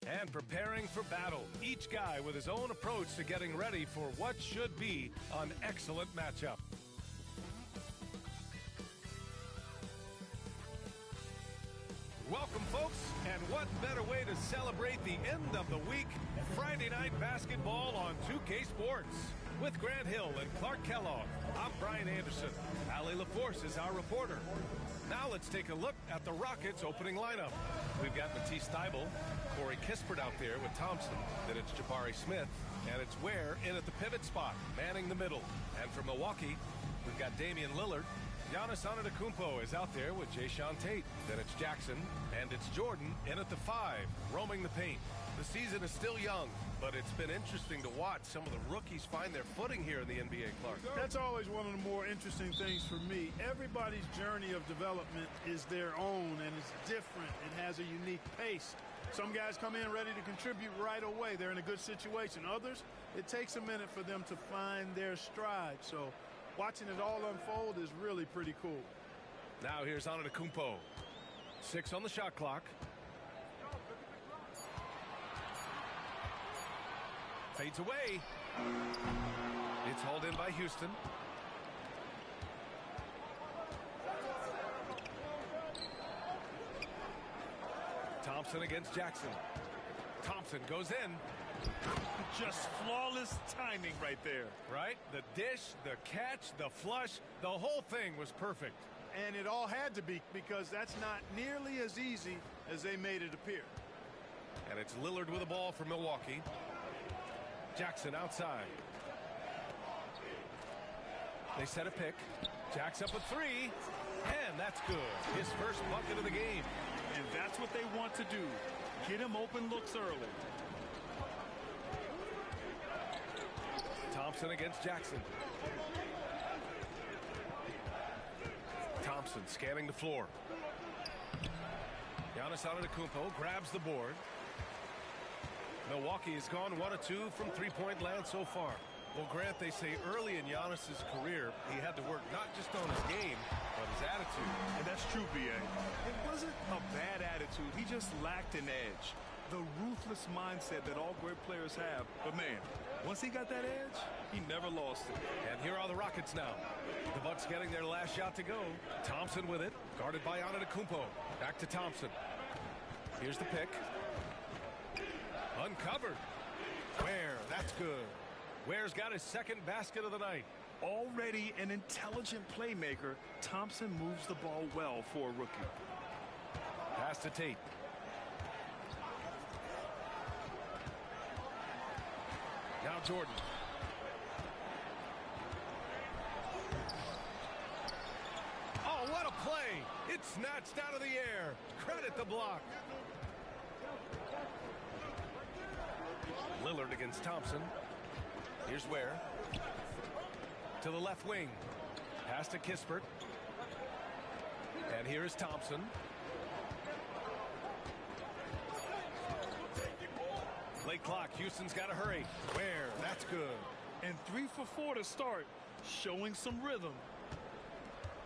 And preparing for battle, each guy with his own approach to getting ready for what should be an excellent matchup. Welcome, folks, and what better way to celebrate the end of the week? Friday night basketball on 2K Sports. With Grant Hill and Clark Kellogg, I'm Brian Anderson. Allie LaForce is our reporter. Now let's take a look at the Rockets' opening lineup. We've got Matisse Thybulle, Corey Kispert out there with Thompson. Then it's Jabari Smith, and it's Ware in at the pivot spot, manning the middle. And for Milwaukee, we've got Damian Lillard. Giannis Antetokounmpo is out there with Jayshawn Tate. Then it's Jackson, and it's Jordan in at the 5, roaming the paint. The season is still young, but it's been interesting to watch some of the rookies find their footing here in the NBA, Clark. That's always one of the more interesting things for me. Everybody's journey of development is their own, and it's different. It has a unique pace. Some guys come in ready to contribute right away. They're in a good situation. Others, it takes a minute for them to find their stride. So watching it all unfold is really pretty cool. Now here's Antetokounmpo. 6 on the shot clock. Fades away. It's hauled in by Houston. Thompson against Jackson. Thompson goes in. Just flawless timing right there. Right? The dish, the catch, the flush, the whole thing was perfect. And it all had to be, because that's not nearly as easy as they made it appear. And it's Lillard with the ball for Milwaukee. Jackson outside. They set a pick. Jack's up with 3. And that's good. His first bucket of the game. And that's what they want to do. Get him open looks early. Thompson against Jackson. Thompson scanning the floor. Giannis Antetokounmpo grabs the board. Milwaukee has gone 1 of 2 from three-point land so far. Well, Grant, they say early in Giannis's career, he had to work not just on his game, but his attitude. And that's true, B.A. It wasn't a bad attitude. He just lacked an edge. The ruthless mindset that all great players have. But, man, once he got that edge, he never lost it. And here are the Rockets now. The Bucks getting their last shot to go. Thompson with it, guarded by Antetokounmpo. Back to Thompson. Here's the pick. Uncovered. Ware, that's good. Ware's got his second basket of the night. Already an intelligent playmaker, Thompson moves the ball well for a rookie. Pass to Tate. Now Jordan. Oh, what a play. It's snatched out of the air. Credit the block. Lillard against Thompson. Here's Ware. To the left wing. Pass to Kispert. And here is Thompson. Late clock. Houston's got to hurry. Ware, that's good. And 3 for 4 to start, showing some rhythm.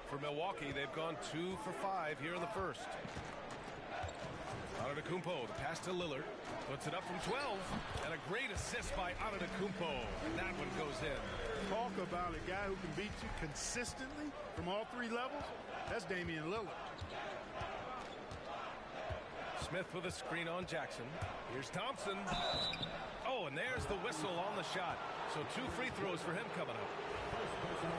For Milwaukee, they've gone 2 for 5 here in the first. Antetokounmpo, the pass to Lillard. Puts it up from 12. And a great assist by Antetokounmpo. And that one goes in. Talk about a guy who can beat you consistently from all 3 levels. That's Damian Lillard. Smith with a screen on Jackson. Here's Thompson. Oh, and there's the whistle on the shot. So 2 free throws for him coming up.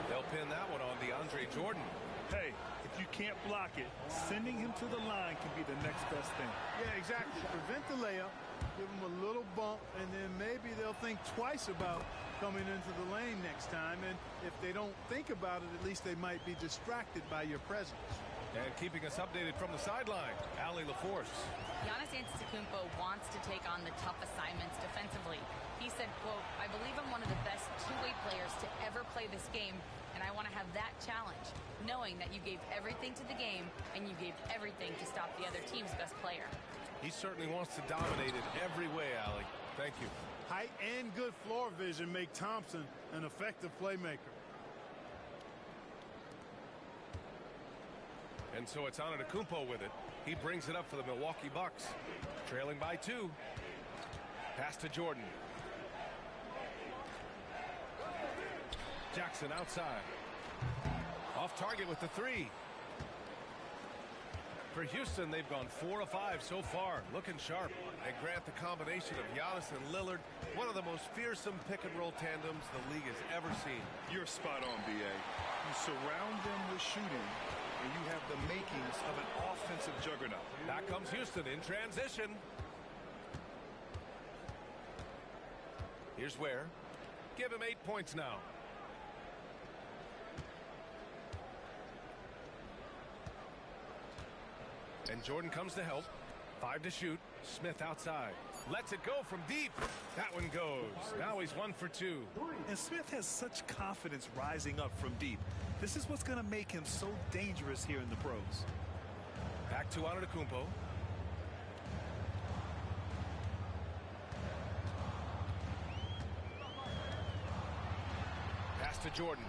They'll pin that one on DeAndre Jordan. Hey, if you can't block it, sending him to the line can be the next best thing. Yeah, exactly. Prevent the layup, give him a little bump, and then maybe they'll think twice about coming into the lane next time. And if they don't think about it, at least they might be distracted by your presence. And keeping us updated from the sideline, Allie LaForce. Giannis Antetokounmpo wants to take on the tough assignments defensively. He said, quote, "I believe I'm one of the best two-way players to ever play this game, and I want to have that challenge, knowing that you gave everything to the game and you gave everything to stop the other team's best player." He certainly wants to dominate in every way, Allie. Thank you. Height and good floor vision make Thompson an effective playmaker. And so it's Antetokounmpo with it. He brings it up for the Milwaukee Bucks, trailing by 2. Pass to Jordan. Jackson outside. Off target with the three. For Houston, they've gone 4 of 5 so far, looking sharp. And Grant, the combination of Giannis and Lillard, one of the most fearsome pick-and-roll tandems the league has ever seen. You're spot on, B.A. You surround them with shooting, and you have the makings of an offensive juggernaut. Back comes Houston in transition. Here's Ware. Give him 8 points now. And Jordan comes to help. 5 to shoot. Smith outside. Lets it go from deep. That one goes. Now he's 1 for 2. And Smith has such confidence rising up from deep. This is what's going to make him so dangerous here in the pros. Back to Antetokounmpo. Pass to Jordan.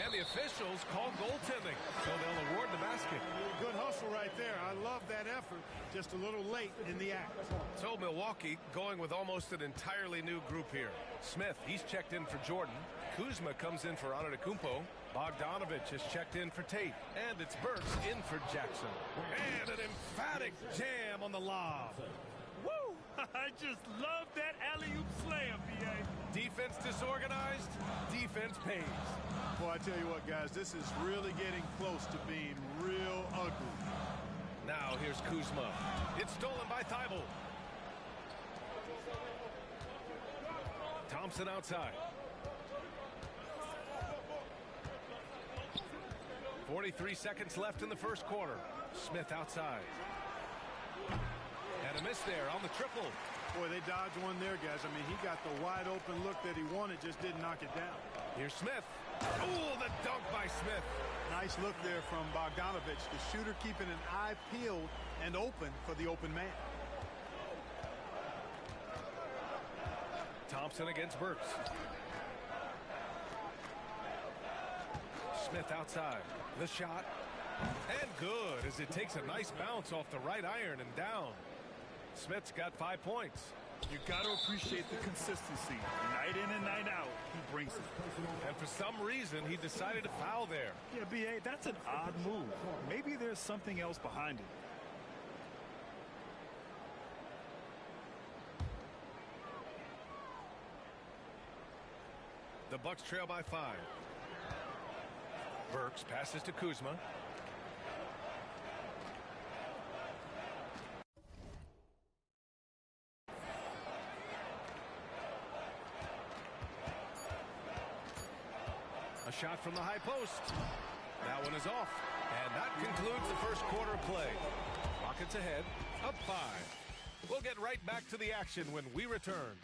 And the officials call goaltending, so they'll award the basket. Good hustle right there. I love that effort. Just a little late in the act. So Milwaukee going with almost an entirely new group here. Smith, he's checked in for Jordan. Kuzma comes in for Antetokounmpo. Bogdanovich has checked in for Tate. And it's Burks in for Jackson. And an emphatic jam on the lob. Woo! I just love that alley-oop slam, B.A. Defense disorganized, defense pays. Boy, I tell you what, guys, this is really getting close to being real ugly. Now here's Kuzma. It's stolen by Thibault. Thompson outside. 43 seconds left in the first quarter. Smith outside. And a miss there on the triple. Boy, they dodged one there, guys. I mean, he got the wide open look that he wanted, just didn't knock it down. Here's Smith. Oh, the dunk by Smith. Nice look there from Bogdanovich, the shooter keeping an eye peeled and open for the open man. Thompson against Burks. Smith outside. The shot. And good as it takes a nice bounce off the right iron and down. Smith's got 5 points. You got to appreciate the consistency. Night in and night out, he brings it. And for some reason, he decided to foul there. Yeah, B.A., that's an odd move. Maybe there's something else behind it. The Bucks trail by 5. Burks passes to Kuzma. A shot from the high post. That one is off. And that concludes the first quarter play. Rockets ahead, up 5. We'll get right back to the action when we return.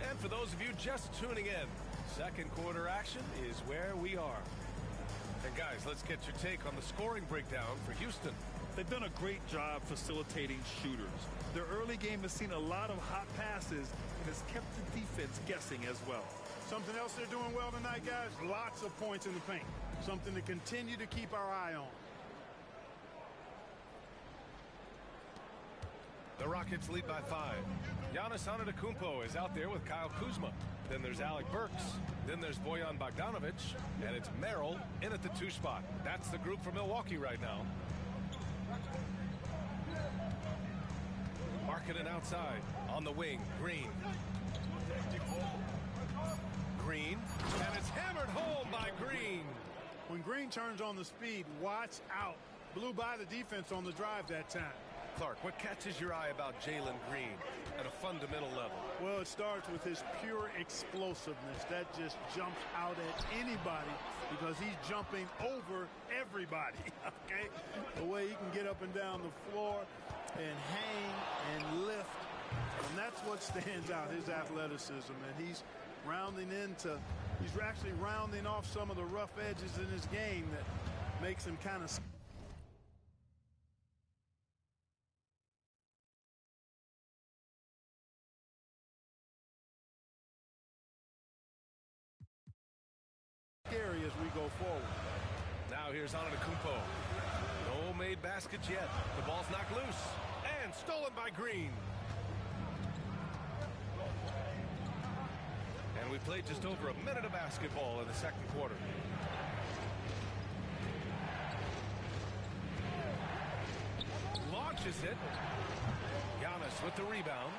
And for those of you just tuning in, second quarter action is where we are. And guys, let's get your take on the scoring breakdown for Houston. They've done a great job facilitating shooters. Their early game has seen a lot of hot passes and has kept the defense guessing as well. Something else they're doing well tonight, guys, lots of points in the paint. Something to continue to keep our eye on. The Rockets lead by 5. Giannis Antetokounmpo is out there with Kyle Kuzma. Then there's Alec Burks. Then there's Bojan Bogdanovich. And it's Merrill in at the 2 spot. That's the group for Milwaukee right now. Markkanen outside. On the wing, Green. Green. And it's hammered home by Green. When Green turns on the speed, watch out. Blew by the defense on the drive that time. Clark, what catches your eye about Jalen Green at a fundamental level? Well, it starts with his pure explosiveness. That just jumps out at anybody because he's jumping over everybody, okay? The way he can get up and down the floor and hang and lift. And that's what stands out, his athleticism. And he's actually rounding off some of the rough edges in his game that makes him kind of scary as we go forward. Now here's Antetokounmpo. No made baskets yet. The ball's knocked loose and stolen by Green. And we played just over a minute of basketball in the second quarter. Launches it. Giannis with the rebound.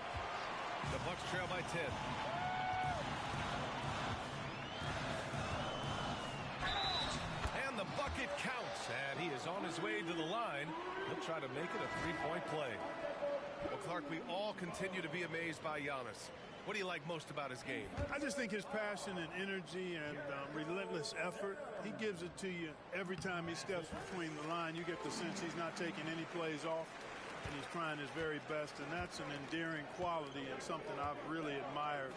The Bucks trail by 10. And the bucket counts. And he is on his way to the line. He'll try to make it a three-point play. Well, Clark, we all continue to be amazed by Giannis. What do you like most about his game? I just think his passion and energy and relentless effort. He gives it to you every time he steps between the line. You get the sense he's not taking any plays off, and he's trying his very best, and that's an endearing quality and something I've really admired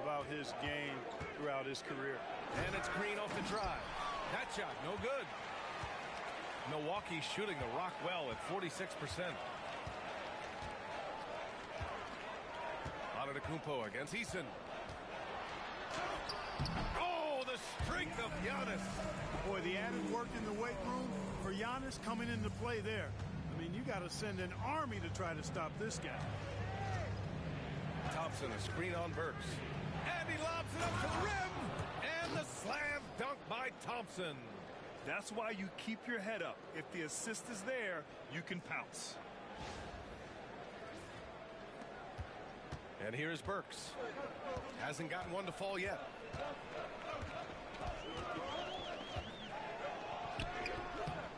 about his game throughout his career. And it's Green off the drive. That shot, no good. Milwaukee shooting the rock well at 46%. Antetokounmpo against Eason. Oh, the strength of Giannis. Boy, the added work in the weight room for Giannis coming into play there. I mean, you got to send an army to try to stop this guy. Thompson, a screen on Burks. And he lobs it up to the rim. And the slam dunk by Thompson. That's why you keep your head up. If the assist is there, you can pounce. And here's Burks. Hasn't gotten one to fall yet.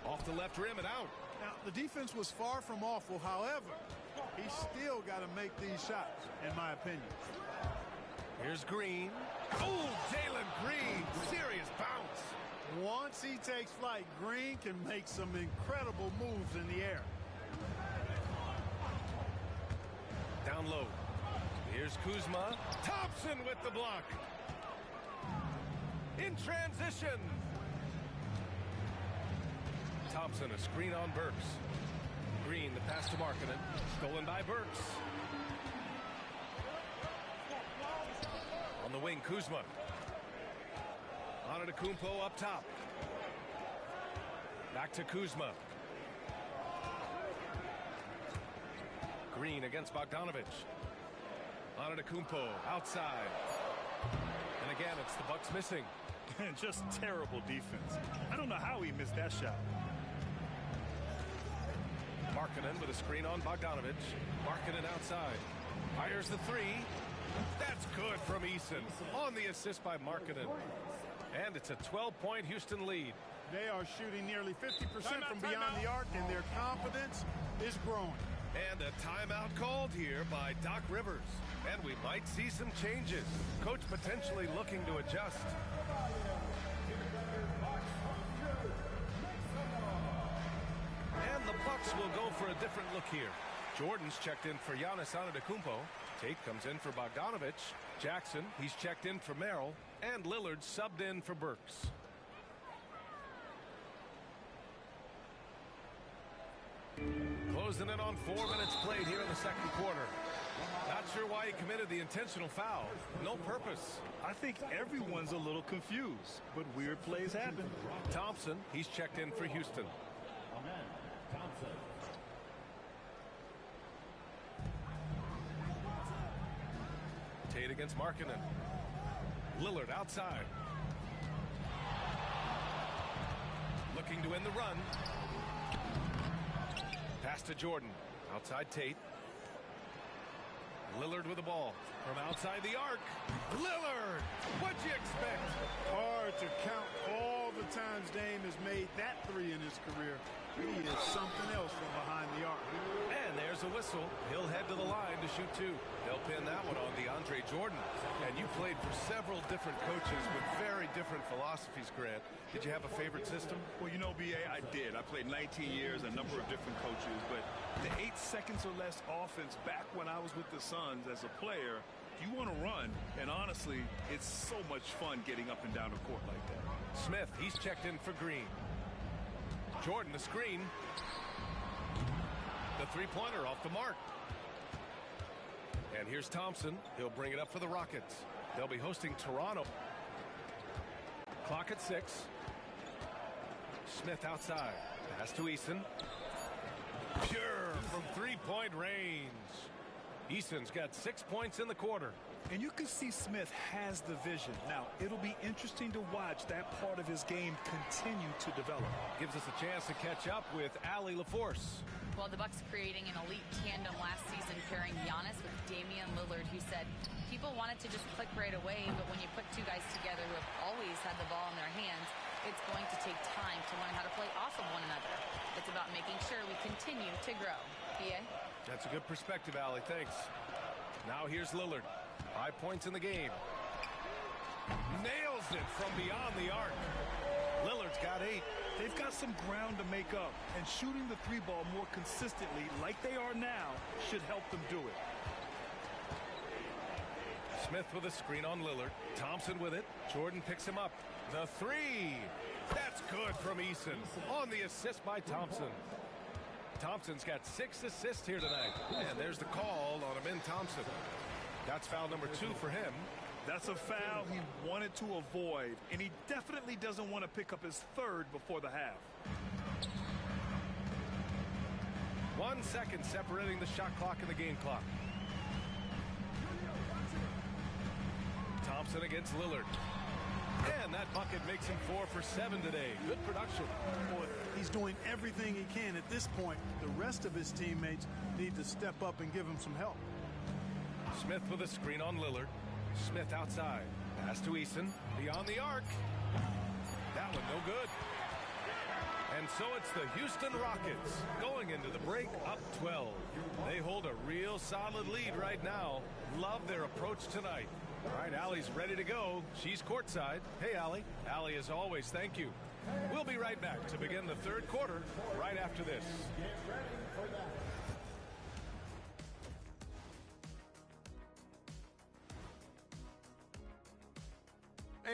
Off the left rim and out. Now, the defense was far from awful. However, he still got to make these shots, in my opinion. Here's Green. Oh, Jalen Green. Serious bounce. Once he takes flight, Green can make some incredible moves in the air. Down low. Here's Kuzma. Thompson with the block. In transition. Thompson, a screen on Burks. Green, the pass to Markkanen. Stolen by Burks. On the wing, Kuzma. Antetokounmpo up top. Back to Kuzma. Green against Bogdanovich. Antetokounmpo outside. And again, it's the Bucks missing. Just terrible defense. I don't know how he missed that shot. Markkanen with a screen on Bogdanovich. Markkanen outside. Fires the three. That's good from Eason. On the assist by Markkanen. And it's a 12-point Houston lead. They are shooting nearly 50% from beyond the arc, and their confidence is growing. And a timeout called here by Doc Rivers. And we might see some changes. Coach potentially looking to adjust. And the Bucks will go for a different look here. Jordan's checked in for Giannis Antetokounmpo. Tate comes in for Bogdanovich. Jackson, he's checked in for Merrill. And Lillard subbed in for Burks. Closing in on 4 minutes played here in the second quarter. Not sure why he committed the intentional foul. No purpose. I think everyone's a little confused, but weird plays happen. Thompson, he's checked in for Houston. Thompson. Tate against Markkanen. Lillard outside. Looking to end the run. Pass to Jordan. Outside Tate. Lillard with the ball. From outside the arc. Lillard! What'd you expect? Hard to count all the times Dame has made that three in his career. He is something else from behind the arc. And there's a whistle. He'll head to the line to shoot two. They'll pin that one on DeAndre Jordan. And you played for several different coaches with very different philosophies, Grant. Did you have a favorite system? Well, you know, B.A., I did. I played 19 years, a number of different coaches, but the 8 seconds or less offense back when I was with the Suns as a player, you want to run, and honestly, it's so much fun getting up and down the court like that. Smith, he's checked in for Green. Jordan, the screen. The three-pointer off the mark. And here's Thompson. He'll bring it up for the Rockets. They'll be hosting Toronto. Clock at 6. Smith outside. Pass to Eason. Pure from three-point range. Eason's got 6 points in the quarter. And you can see Smith has the vision. Now, it'll be interesting to watch that part of his game continue to develop. Gives us a chance to catch up with Allie LaForce. Well, the Bucks creating an elite tandem last season, pairing Giannis with Damian Lillard, who said people wanted to just click right away, but when you put two guys together who have always had the ball in their hands, it's going to take time to learn how to play off of one another. It's about making sure we continue to grow. BA? That's a good perspective, Allie. Thanks. Now here's Lillard. 5 points in the game. Nails it from beyond the arc. Lillard's got 8. They've got some ground to make up, and shooting the three ball more consistently like they are now should help them do it. Smith with a screen on Lillard. Thompson with it. Jordan picks him up. The three. That's good from Eason. On the assist by Thompson. Thompson's got 6 assists here tonight. And there's the call on Amin Thompson. That's foul number 2 for him. That's a foul he wanted to avoid, and he definitely doesn't want to pick up his 3rd before the half. 1 second separating the shot clock and the game clock. Thompson against Lillard. And that bucket makes him 4 for 7 today. Good production. Boy, he's doing everything he can at this point. The rest of his teammates need to step up and give him some help. Smith with a screen on Lillard. Smith outside. Pass to Eason. Beyond the arc. That one no good. And so it's the Houston Rockets going into the break up 12. They hold a real solid lead right now. Love their approach tonight. All right, Allie's ready to go. She's courtside. Hey, Allie. Allie, as always, thank you. We'll be right back to begin the 3rd quarter right after this.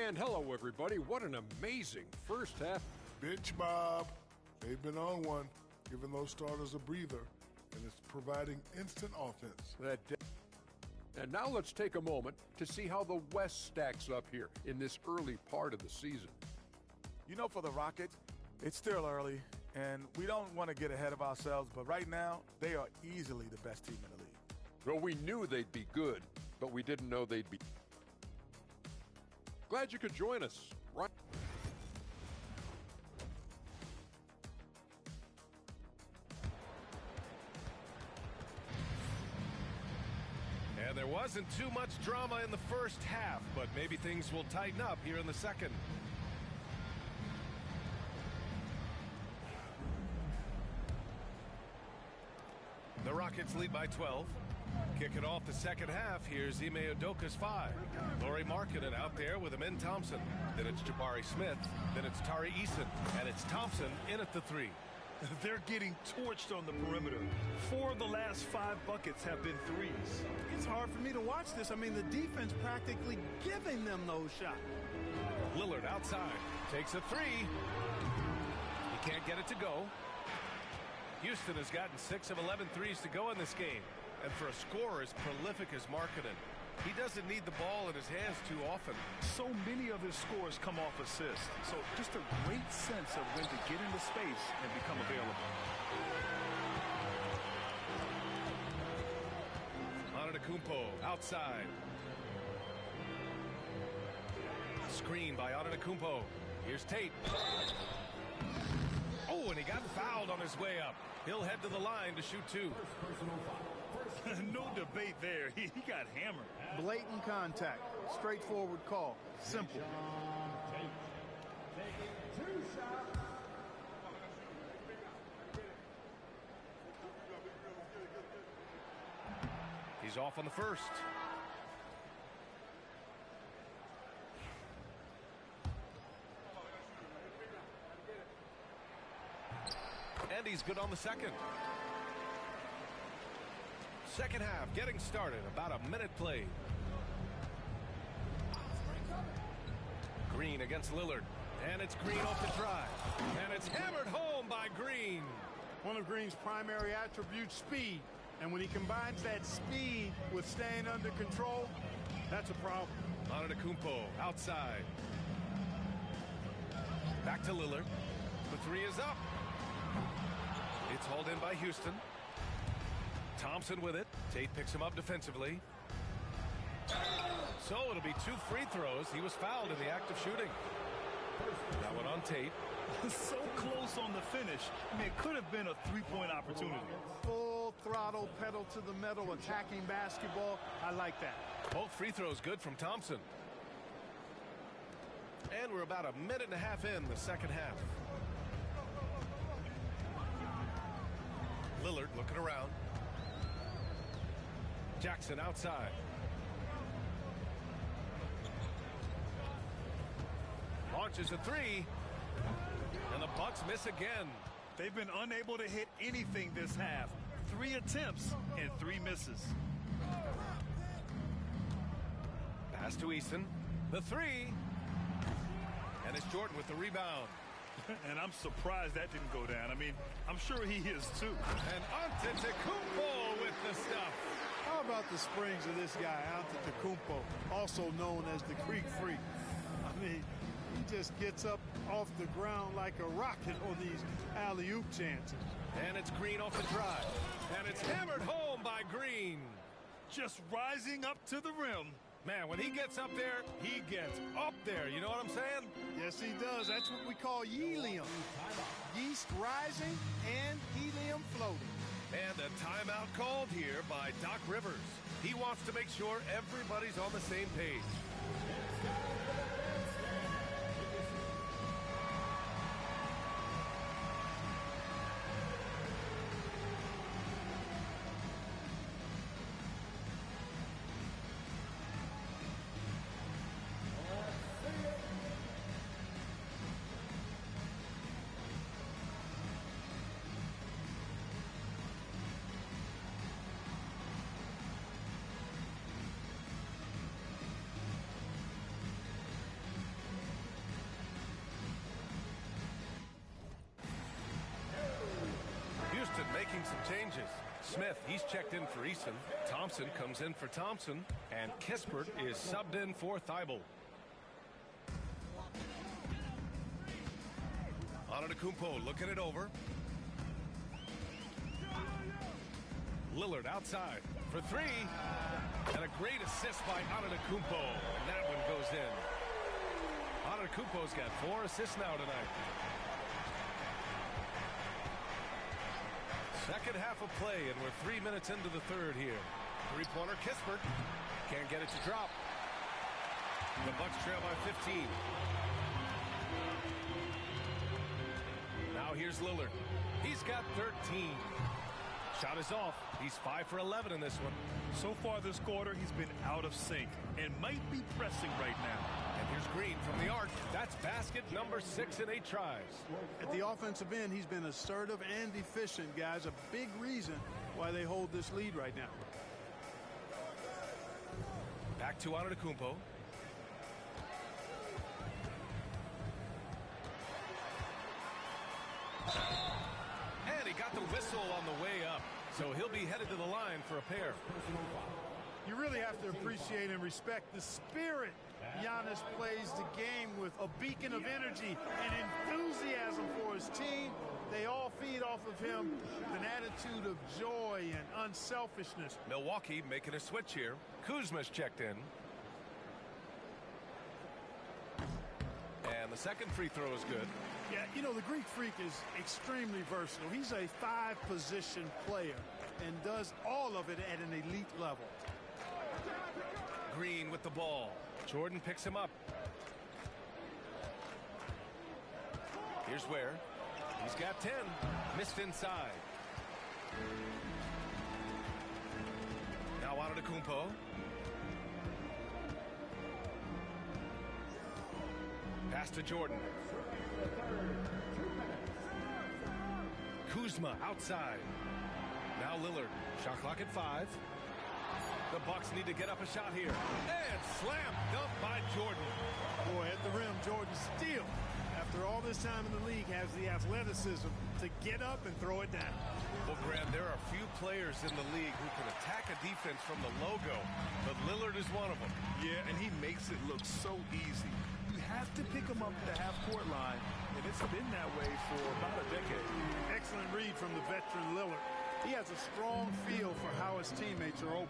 And hello, everybody. What an amazing first half. Bench Bob. They've been on one, giving those starters a breather, and it's providing instant offense. And now let's take a moment to see how the West stacks up here in this early part of the season. You know, for the Rockets, it's still early, and we don't want to get ahead of ourselves, but right now, they are easily the best team in the league. Well, we knew they'd be good, but we didn't know they'd be. Glad you could join us. Right. And there wasn't too much drama in the first half, but maybe things will tighten up here in the second. The Rockets lead by 12. Kicking off the second half, here's Ime Udoka's 5. Lauri Markkanen out there with Amin Thompson. Then it's Jabari Smith. Then it's Tari Eason. And it's Thompson in at the 3. They're getting torched on the perimeter. 4 of the last 5 buckets have been threes. It's hard for me to watch this. I mean, the defense practically giving them those shots. Lillard outside. Takes a 3. He can't get it to go. Houston has gotten 6 of 11 threes to go in this game. And for a scorer as prolific as Markkanen, he doesn't need the ball in his hands too often. So many of his scores come off assists. So just a great sense of when to get into space and become available. Antetokounmpo outside. Screen by Antetokounmpo. Here's Tate. Oh, and he got fouled on his way up. He'll head to the line to shoot 2. No debate there. He got hammered. Blatant contact. Straightforward call. Simple. He's off on the first. And he's good on the second. Second half getting started. About a minute played. Green against Lillard. And it's Green off the drive. And it's hammered home by Green. One of Green's primary attributes, speed. And when he combines that speed with staying under control, that's a problem. Antetokounmpo outside. Back to Lillard. The three is up. It's hauled in by Houston. Thompson with it. Tate picks him up defensively. So it'll be 2 free throws. He was fouled in the act of shooting. That one on Tate. So close on the finish. I mean, it could have been a three-point opportunity. Full throttle, pedal to the metal, attacking basketball. I like that. Both free throws good from Thompson. And we're about a minute and a half in the second half. Lillard looking around. Jackson outside. Launches a three. And the Bucks miss again. They've been unable to hit anything this half. 3 attempts and 3 misses. Pass to Eason. The three. And it's Jordan with the rebound. And I'm surprised that didn't go down. I mean, I'm sure he is too. And Antetokounmpo with the stuff. How about the springs of this guy, Antetokounmpo, also known as the Greek Freak? I mean, he just gets up off the ground like a rocket on these alley-oop chances. And it's Green off the drive. And it's hammered home by Green. Just rising up to the rim. Man, when he gets up there, he gets up there. You know what I'm saying? Yes, he does. That's what we call helium. Yeast rising and helium floating. And a timeout called here by Doc Rivers. He wants to make sure everybody's on the same page. Houston making some changes. Smith, he's checked in for Eason. Thompson comes in for Thompson. And Kispert is subbed in for Thibault. Antetokounmpo looking it over. Lillard outside for three. And a great assist by Antetokounmpo. And that one goes in. Antetokounmpo's got 4 assists now tonight. Second half of play, and we're 3 minutes into the third here. Three-pointer Kispert. Can't get it to drop. The Bucks trail by 15. Now here's Lillard. He's got 13. Shot is off. He's 5 for 11 in this one. So far this quarter, he's been out of sync and might be pressing right now. And here's Green from the arc. That's basket number 6 in 8 tries. At the offensive end, he's been assertive and efficient, guys. A big reason why they hold this lead right now. Back to Antetokounmpo. And he got the whistle on the way up. So he'll be headed to the line for a pair. You really have to appreciate and respect the spirit Giannis plays the game with. A beacon of energy and enthusiasm for his team. They all feed off of him with an attitude of joy and unselfishness. Milwaukee making a switch here. Kuzma's checked in. And the second free throw is good. Yeah, you know, the Greek Freak is extremely versatile. He's a 5-position player and does all of it at an elite level. Green with the ball. Jordan picks him up. Here's where. He's got 10. Missed inside. Now Antetokounmpo. Pass to Jordan. Kuzma outside. Now Lillard. Shot clock at 5. The Bucks need to get up a shot here. And slam dunk by Jordan. Boy, at the rim, Jordan still, after all this time in the league, has the athleticism to get up and throw it down. Well, Grant, there are few players in the league who can attack a defense from the logo, but Lillard is one of them. Yeah, and he makes it look so easy. You have to pick him up at the half-court line, and It's been that way for about a decade. Excellent read from the veteran Lillard. He has a strong feel for how his teammates are open.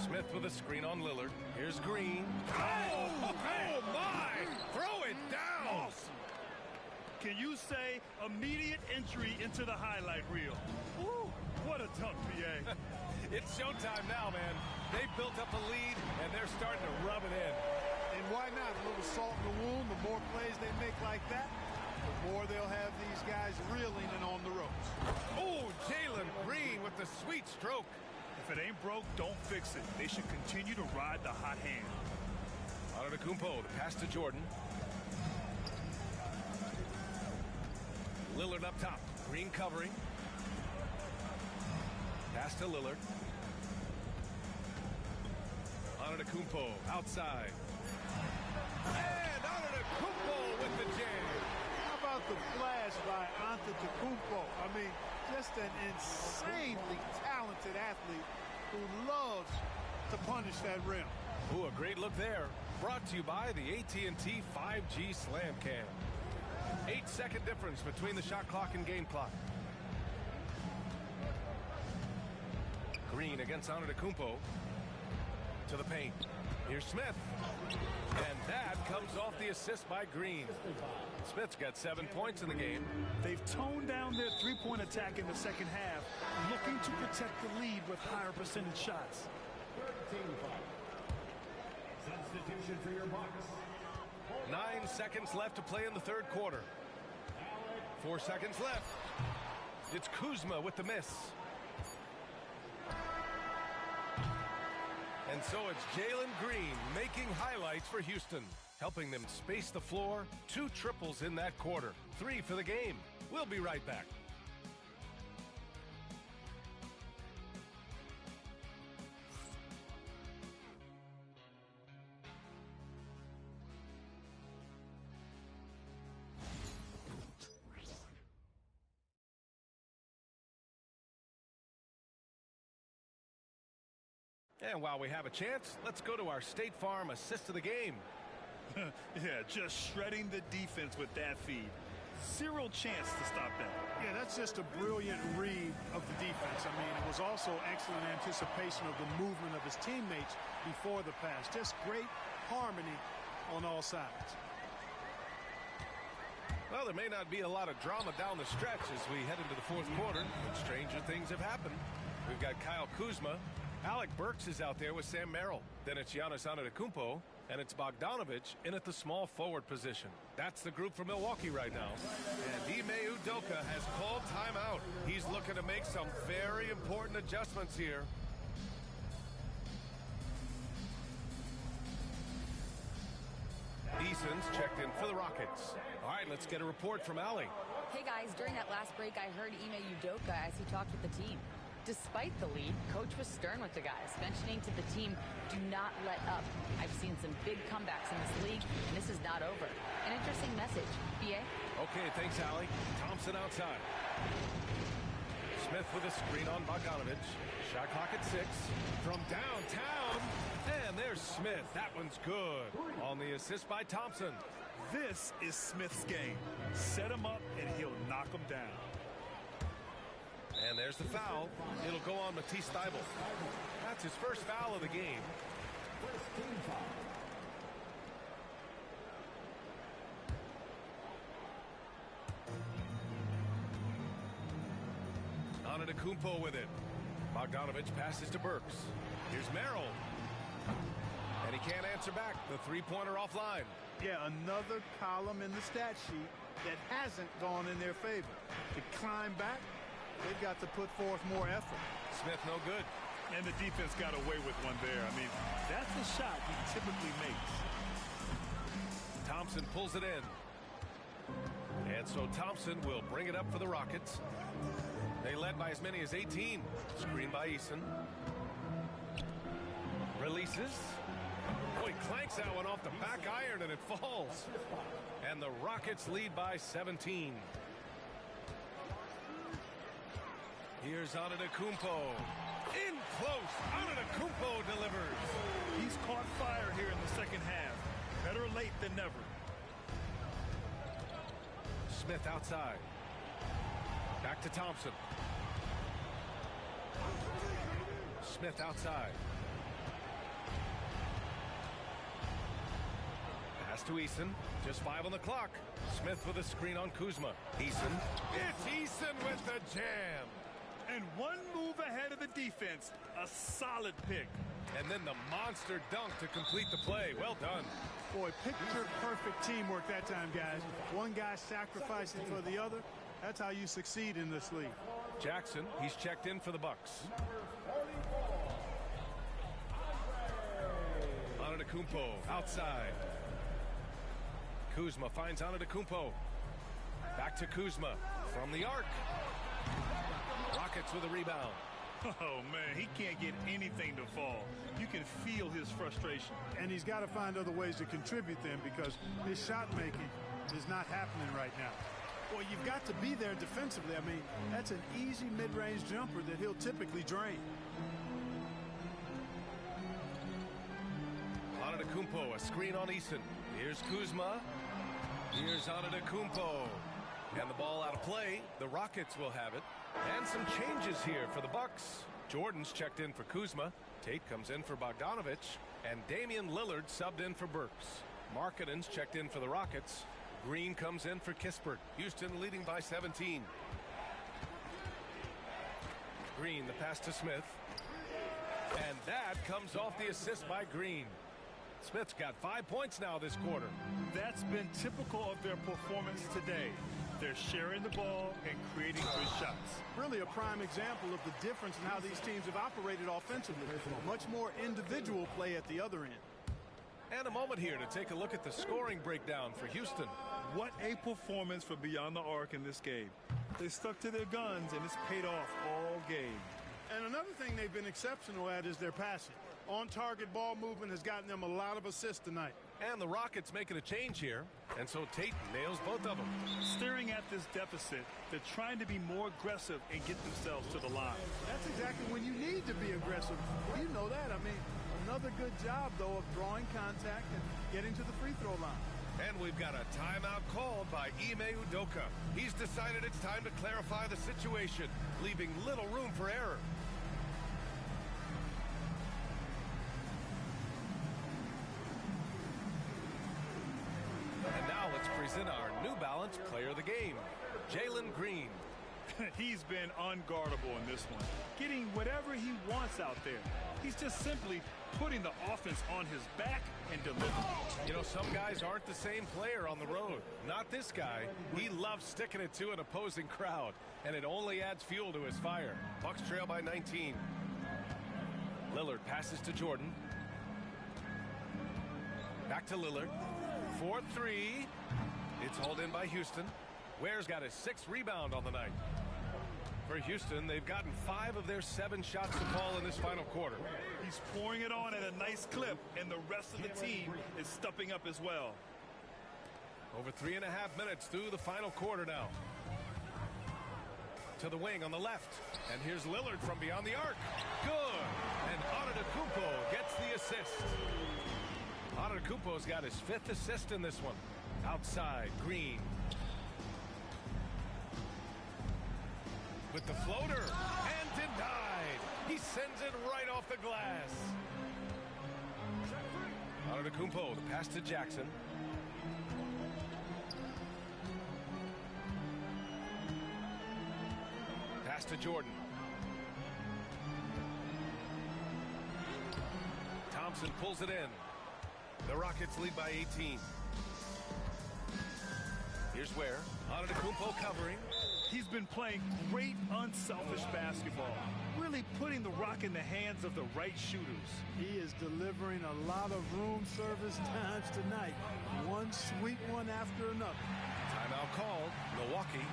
Smith with a screen on Lillard. Here's Green. Oh my! Throw it down! Awesome. Can you say immediate entry into the highlight reel? Woo, what a dunk, BA. It's showtime now, man. They built up a lead, and they're starting to rub it in. And why not? A little salt in the wound. The more plays they make like that, the more they'll have these guys reeling and on the ropes. Oh, Jalen Green with the sweet stroke. If it ain't broke, don't fix it. They should continue to ride the hot hand. Antetokounmpo, the pass to Jordan. Lillard up top. Green covering. Pass to Lillard. Antetokounmpo outside. And Antetokounmpo with the jam. How about the flash by Antetokounmpo? I mean, just an insanely talented athlete who loves to punish that rim. Ooh, a great look there. Brought to you by the AT&T 5G Slam Cam. 8-second difference between the shot clock and game clock. Green against Antetokounmpo. To the paint. Here's Smith. And that comes off the assist by Green. Smith's got 7 points in the game. They've toned down their three-point attack in the second half, looking to protect the lead with higher percentage shots. Substitution for your Bucks. 9 seconds left to play in the third quarter. 4 seconds left. It's Kuzma with the miss. And so it's Jalen Green making highlights for Houston, helping them space the floor. 2 triples in that quarter. 3 for the game. We'll be right back. And while we have a chance, let's go to our State Farm assist of the game. Yeah, just shredding the defense with that feed. Zero chance to stop that. Yeah, that's just a brilliant read of the defense. I mean, it was also excellent anticipation of the movement of his teammates before the pass. Just great harmony on all sides. Well, there may not be a lot of drama down the stretch as we head into the fourth quarter, but stranger things have happened. We've got Kyle Kuzma. Alec Burks is out there with Sam Merrill. Then it's Giannis Antetokounmpo, and it's Bogdanovich in at the small forward position. That's the group for Milwaukee right now. And Ime Udoka has called timeout. He's looking to make some very important adjustments here. Eason's checked in for the Rockets. All right, let's get a report from Allie. Hey guys, during that last break, I heard Ime Udoka as he talked with the team. Despite the lead, coach was stern with the guys, mentioning to the team, do not let up. I've seen some big comebacks in this league, and this is not over. An interesting message. BA? Okay, thanks, Allie. Thompson outside. Smith with a screen on Bogdanovich. Shot clock at 6. From downtown. And there's Smith. That one's good. On the assist by Thompson. This is Smith's game. Set him up, and he'll knock him down. And there's the foul. It'll go on Matisse Thybulle. That's his first foul of the game. Antetokounmpo with it. Bogdanovich passes to Burks. Here's Merrill. And he can't answer back. The three-pointer offline. Yeah, another column in the stat sheet that hasn't gone in their favor. To climb back, they've got to put forth more effort. Smith no good. And the defense got away with one there. I mean, that's the shot he typically makes. Thompson pulls it in. And so Thompson will bring it up for the Rockets. They led by as many as 18. Screen by Eason. Releases. Oh, he clanks that one off the back iron and it falls. And the Rockets lead by 17. Here's Antetokounmpo. In close. Antetokounmpo delivers. He's caught fire here in the second half. Better late than never. Smith outside. Back to Thompson. Smith outside. Pass to Eason. Just 5 on the clock. Smith with a screen on Kuzma. Eason. It's Eason with the jam. And one move ahead of the defense. A solid pick. And then the monster dunk to complete the play. Well done. Boy, picture-perfect teamwork that time, guys. One guy sacrificing for the other. That's how you succeed in this league. Jackson, he's checked in for the Bucks. Antetokounmpo outside. Kuzma finds Antetokounmpo. Back to Kuzma from the arc. Rockets with a rebound. Oh, man, he can't get anything to fall. You can feel his frustration. And he's got to find other ways to contribute then, because his shot making is not happening right now. Well, you've got to be there defensively. I mean, that's an easy mid-range jumper that he'll typically drain. Antetokounmpo, a screen on Eason. Here's Kuzma. Here's Antetokounmpo. And the ball out of play. The Rockets will have it. And some changes here for the Bucks. Jordan's checked in for Kuzma. Tate comes in for Bogdanovich. And Damian Lillard subbed in for Burks. Markkanen's checked in for the Rockets. Green comes in for Kispert. Houston leading by 17. Green, the pass to Smith. And that comes off the assist by Green. Smith's got 5 points now this quarter. That's been typical of their performance today. They're sharing the ball and creating good shots. Really a prime example of the difference in how these teams have operated offensively. Much more individual play at the other end. And a moment here to take a look at the scoring breakdown for Houston. What a performance for Beyond the Arc in this game. They stuck to their guns, and it's paid off all game. And another thing they've been exceptional at is their passing. On-target ball movement has gotten them a lot of assists tonight. And the Rockets making a change here. And so Tate nails both of them. Staring at this deficit, they're trying to be more aggressive and get themselves to the line. That's exactly when you need to be aggressive. You know that. I mean, another good job, though, of drawing contact and getting to the free throw line. And we've got a timeout called by Ime Udoka. He's decided it's time to clarify the situation, leaving little room for error. And now let's present our New Balance player of the game, Jalen Green. He's been unguardable in this one, getting whatever he wants out there. He's just simply putting the offense on his back and delivering. You know, some guys aren't the same player on the road. Not this guy. He loves sticking it to an opposing crowd, and it only adds fuel to his fire. Bucks trail by 19. Lillard passes to Jordan. Back to Lillard. 4-3. It's hauled in by Houston. Ware's got his 6th rebound on the night. For Houston, they've gotten 5 of their 7 shots to fall in this final quarter. He's pouring it on at a nice clip, and the rest of the team is stepping up as well. Over 3.5 minutes through the final quarter now. To the wing on the left. And here's Lillard from beyond the arc. Good. And Antetokounmpo gets the assist. Antetokounmpo's got his 5th assist in this one. Outside, Green. With the floater, and denied. He sends it right off the glass. Antetokounmpo, the pass to Jackson. Pass to Jordan. Thompson pulls it in. The Rockets lead by 18. Here's Ware. Antetokounmpo covering. He's been playing great, unselfish basketball, really putting the rock in the hands of the right shooters. He is delivering a lot of room service times tonight. One sweet one after another. Timeout called. Milwaukee.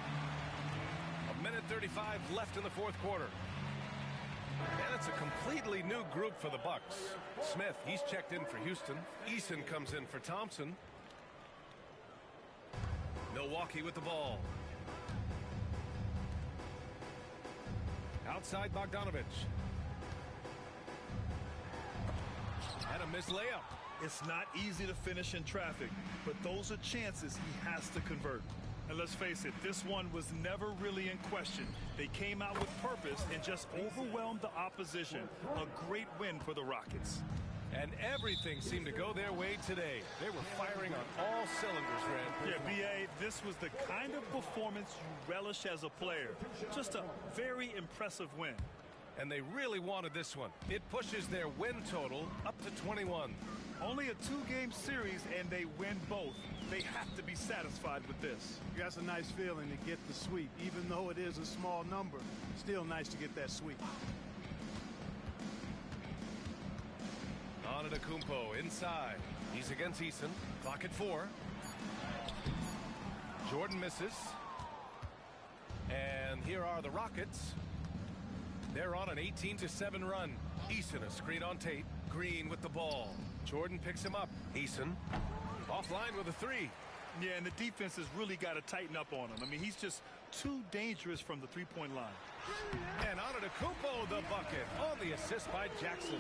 1:35 left in the 4th quarter. And it's a completely new group for the Bucks. Smith, he's checked in for Houston. Eason comes in for Thompson. Milwaukee with the ball. Outside Bogdanovich. And a missed layup. It's not easy to finish in traffic, but those are chances he has to convert. And let's face it, this one was never really in question. They came out with purpose and just overwhelmed the opposition. A great win for the Rockets. And everything seemed to go their way today. They were firing on all cylinders, Red. Yeah, B.A., this was the kind of performance you relish as a player. Just a very impressive win. And they really wanted this one. It pushes their win total up to 21. Only a 2-game series, and they win both. They have to be satisfied with this. That's a nice feeling to get the sweep. Even though it is a small number, still nice to get that sweep. Antetokounmpo inside. He's against Eason. Clock at 4. Jordan misses. And here are the Rockets. They're on an 18-7 run. Eason a screen on Tate. Green with the ball. Jordan picks him up. Eason offline with a 3. Yeah, and the defense has really got to tighten up on him. I mean, he's just too dangerous from the three-point line. And Antetokounmpo the bucket on the assist by Jackson.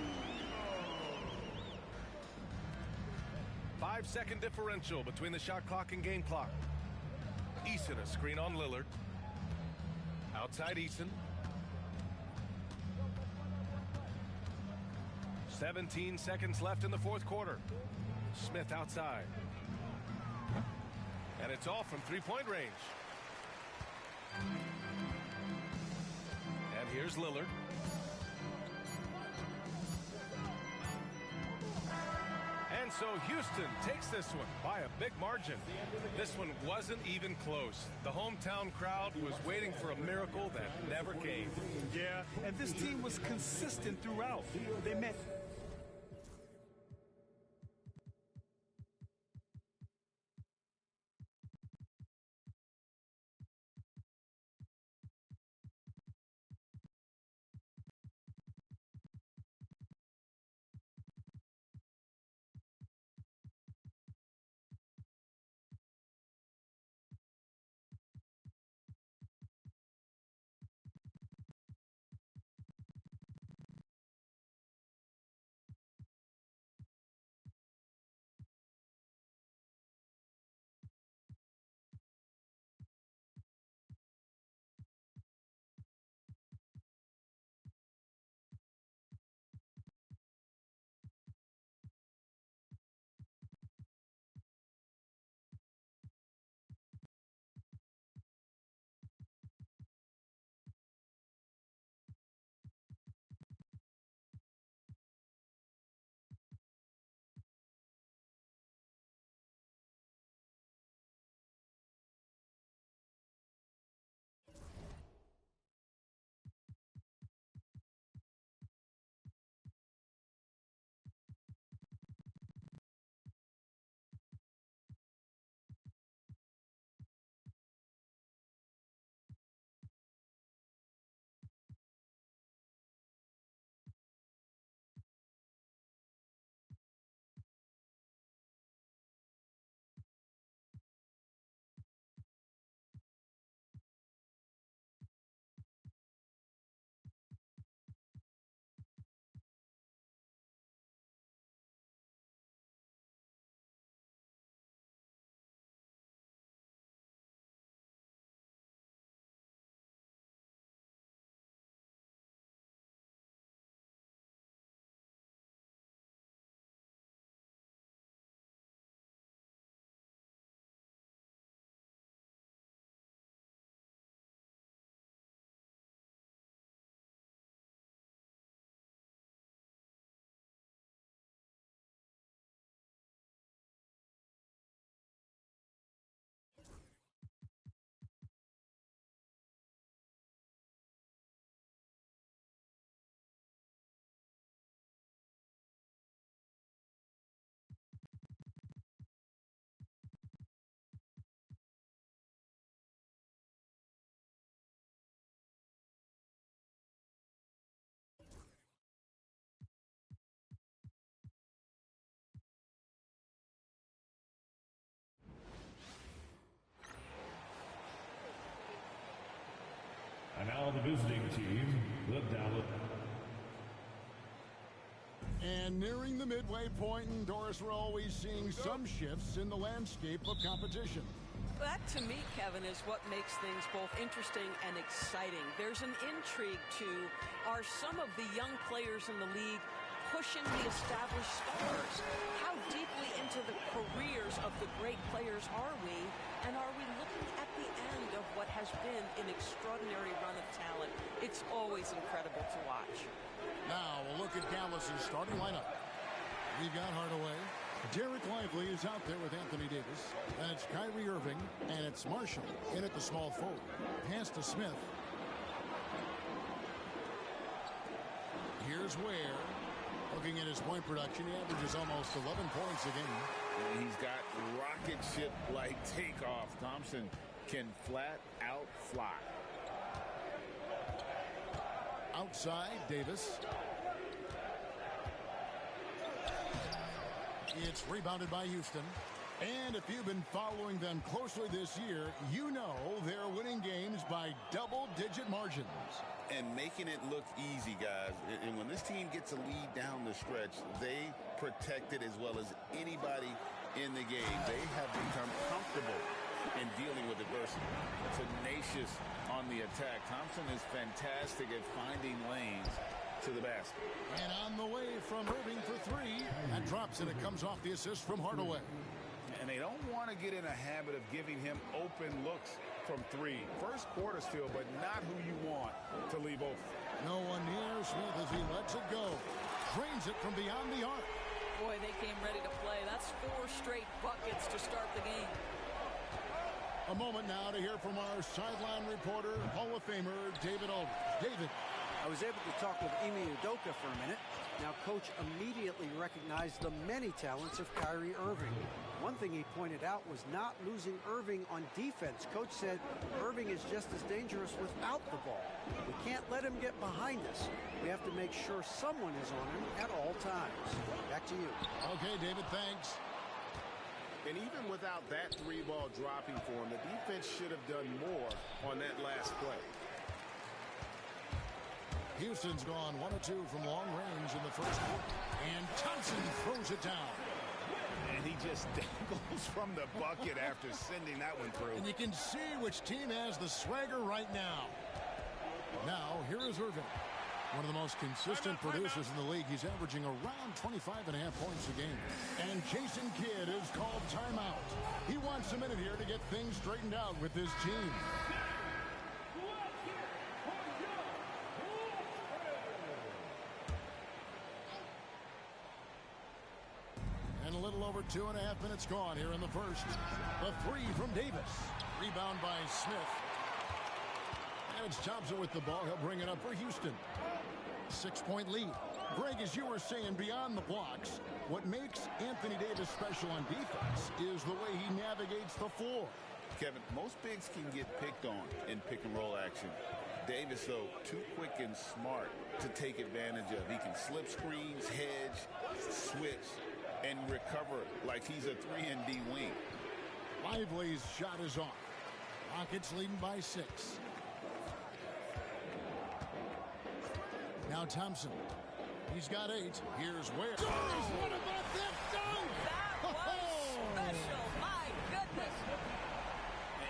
5-second differential between the shot clock and game clock. Eason a screen on Lillard. Outside Eason. 17 seconds left in the fourth quarter. Smith outside. And it's off from three-point range. And here's Lillard. And so Houston takes this one by a big margin. This one wasn't even close. The hometown crowd was waiting for a miracle that never came. Yeah, and this team was consistent throughout. They met. And now the visiting team, the Dallas. And nearing the midway point, and Doris, we're always seeing some shifts in the landscape of competition. That, to me, Kevin, is what makes things both interesting and exciting. There's an intrigue to, are some of the young players in the league pushing the established stars? How deeply into the careers of the great players are we? And are we looking at the end of what has been an extraordinary run of talent? It's always incredible to watch. Now we'll look at Dallas's starting lineup. We've got Hardaway. Derek Lively is out there with Anthony Davis. And it's Kyrie Irving. And it's Marshall in at the small forward. Pass to Smith. Here's Ware. Looking at his point production, he averages almost 11 points a game. He's got rocket ship-like takeoff. Thompson can flat out fly. Outside, Davis. It's rebounded by Houston. And if you've been following them closely this year, you know they're winning games by double-digit margins. And making it look easy, guys. And when this team gets a lead down the stretch, they protect it as well as anybody in the game. They have become comfortable in dealing with adversity. Tenacious on the attack. Thompson is fantastic at finding lanes to the basket. And on the way from Irving for three. That drops and it comes off the assist from Hardaway. And they don't want to get in a habit of giving him open looks from three. First quarter still, but not who you want to leave open. No one near Smith as he lets it go. Drains it from beyond the arc. Boy, they came ready to play. That's 4 straight buckets to start the game. A moment now to hear from our sideline reporter, Hall of Famer David Aldridge. David. I was able to talk with Ime Udoka for a minute. Now, Coach immediately recognized the many talents of Kyrie Irving. One thing he pointed out was not losing Irving on defense. Coach said Irving is just as dangerous without the ball. We can't let him get behind us. We have to make sure someone is on him at all times. Back to you. Okay, David, thanks. And even without that 3-ball dropping for him, the defense should have done more on that last play. Houston's gone 1 of 2 from long range in the first quarter. And Thompson throws it down. And he just dangles from the bucket after sending that one through. And you can see which team has the swagger right now. Now, here is Irving. One of the most consistent producers in the league. He's averaging around 25.5 points a game. And Jason Kidd is called timeout. He wants a minute here to get things straightened out with his team. And a little over 2.5 minutes gone here in the first. The three from Davis. Rebound by Smith. And it's Thompson with the ball. He'll bring it up for Houston. 6-point lead. Greg, as you were saying, beyond the blocks, what makes Anthony Davis special on defense is the way he navigates the floor. Kevin, most bigs can get picked on in pick-and-roll action. Davis, though, too quick and smart to take advantage of. He can slip screens, hedge, switch, and recover like he's a 3-and-D wing. Lively's shot is off. Rockets leading by 6. Now Thompson. He's got 8. Here's Ware. Oh, what about that dunk? That was special. My goodness.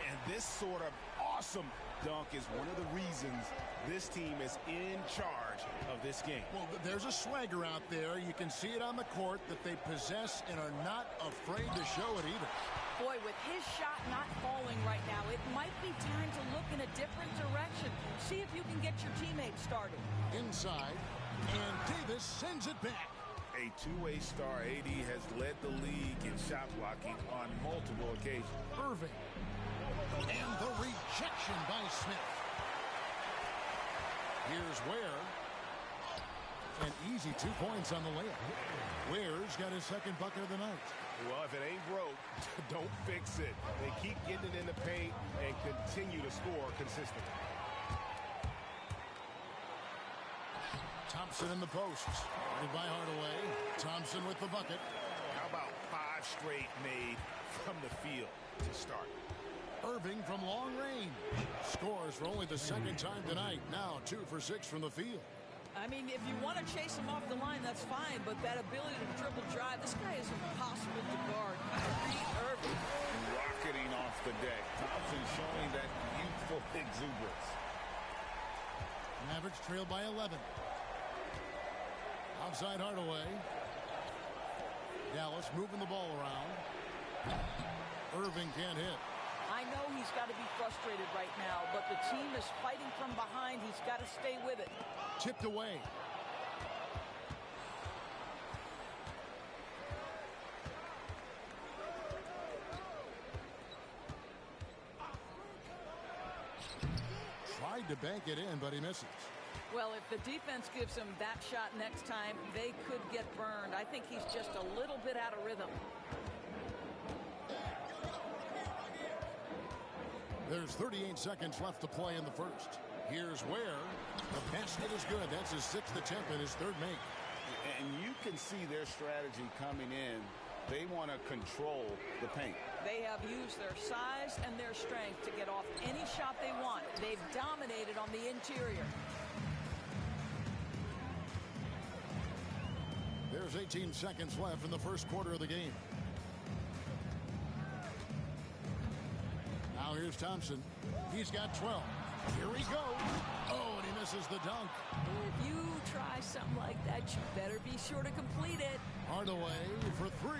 And this sort of awesome dunk is one of the reasons this team is in charge of this game. Well, there's a swagger out there. You can see it on the court that they possess and are not afraid to show it either. Boy, with his shot not falling right now, it might be time to look in a different direction. See if you can get your teammates started. Inside, and Davis sends it back. A two-way star, AD has led the league in shot blocking on multiple occasions. Irving. And the rejection by Smith. Here's Ware. An easy 2 points on the layup. Ware's got his second bucket of the night. Well, if it ain't broke, don't fix it. They keep getting it in the paint and continue to score consistently. Thompson in the post. Right by Hardaway. Thompson with the bucket. How about 5 straight made from the field to start? Irving from long range. Scores for only the second time tonight. Now 2 for 6 from the field. I mean, if you want to chase him off the line, that's fine. But that ability to dribble drive, this guy is impossible to guard. Kyrie Irving. Rocketing off the youthful exuberance. Mavericks trail by 11. Outside Hardaway. Dallas moving the ball around. Irving can't hit. I know he's got to be frustrated right now, but the team is fighting from behind. He's got to stay with it. Tipped away. Tried to bank it in, but he misses. Well, if the defense gives him that shot next time, they could get burned. I think he's just a little bit out of rhythm. There's 38 seconds left to play in the first. Here's Ware. The basket is good. That's his 6th attempt and his 3rd make. And you can see their strategy coming in. They want to control the paint. They have used their size and their strength to get off any shot they want. They've dominated on the interior. There's 18 seconds left in the first quarter of the game. Now here's Thompson. He's got 12. Here he goes. Oh, and he misses the dunk. If you try something like that, you better be sure to complete it. Hardaway for 3.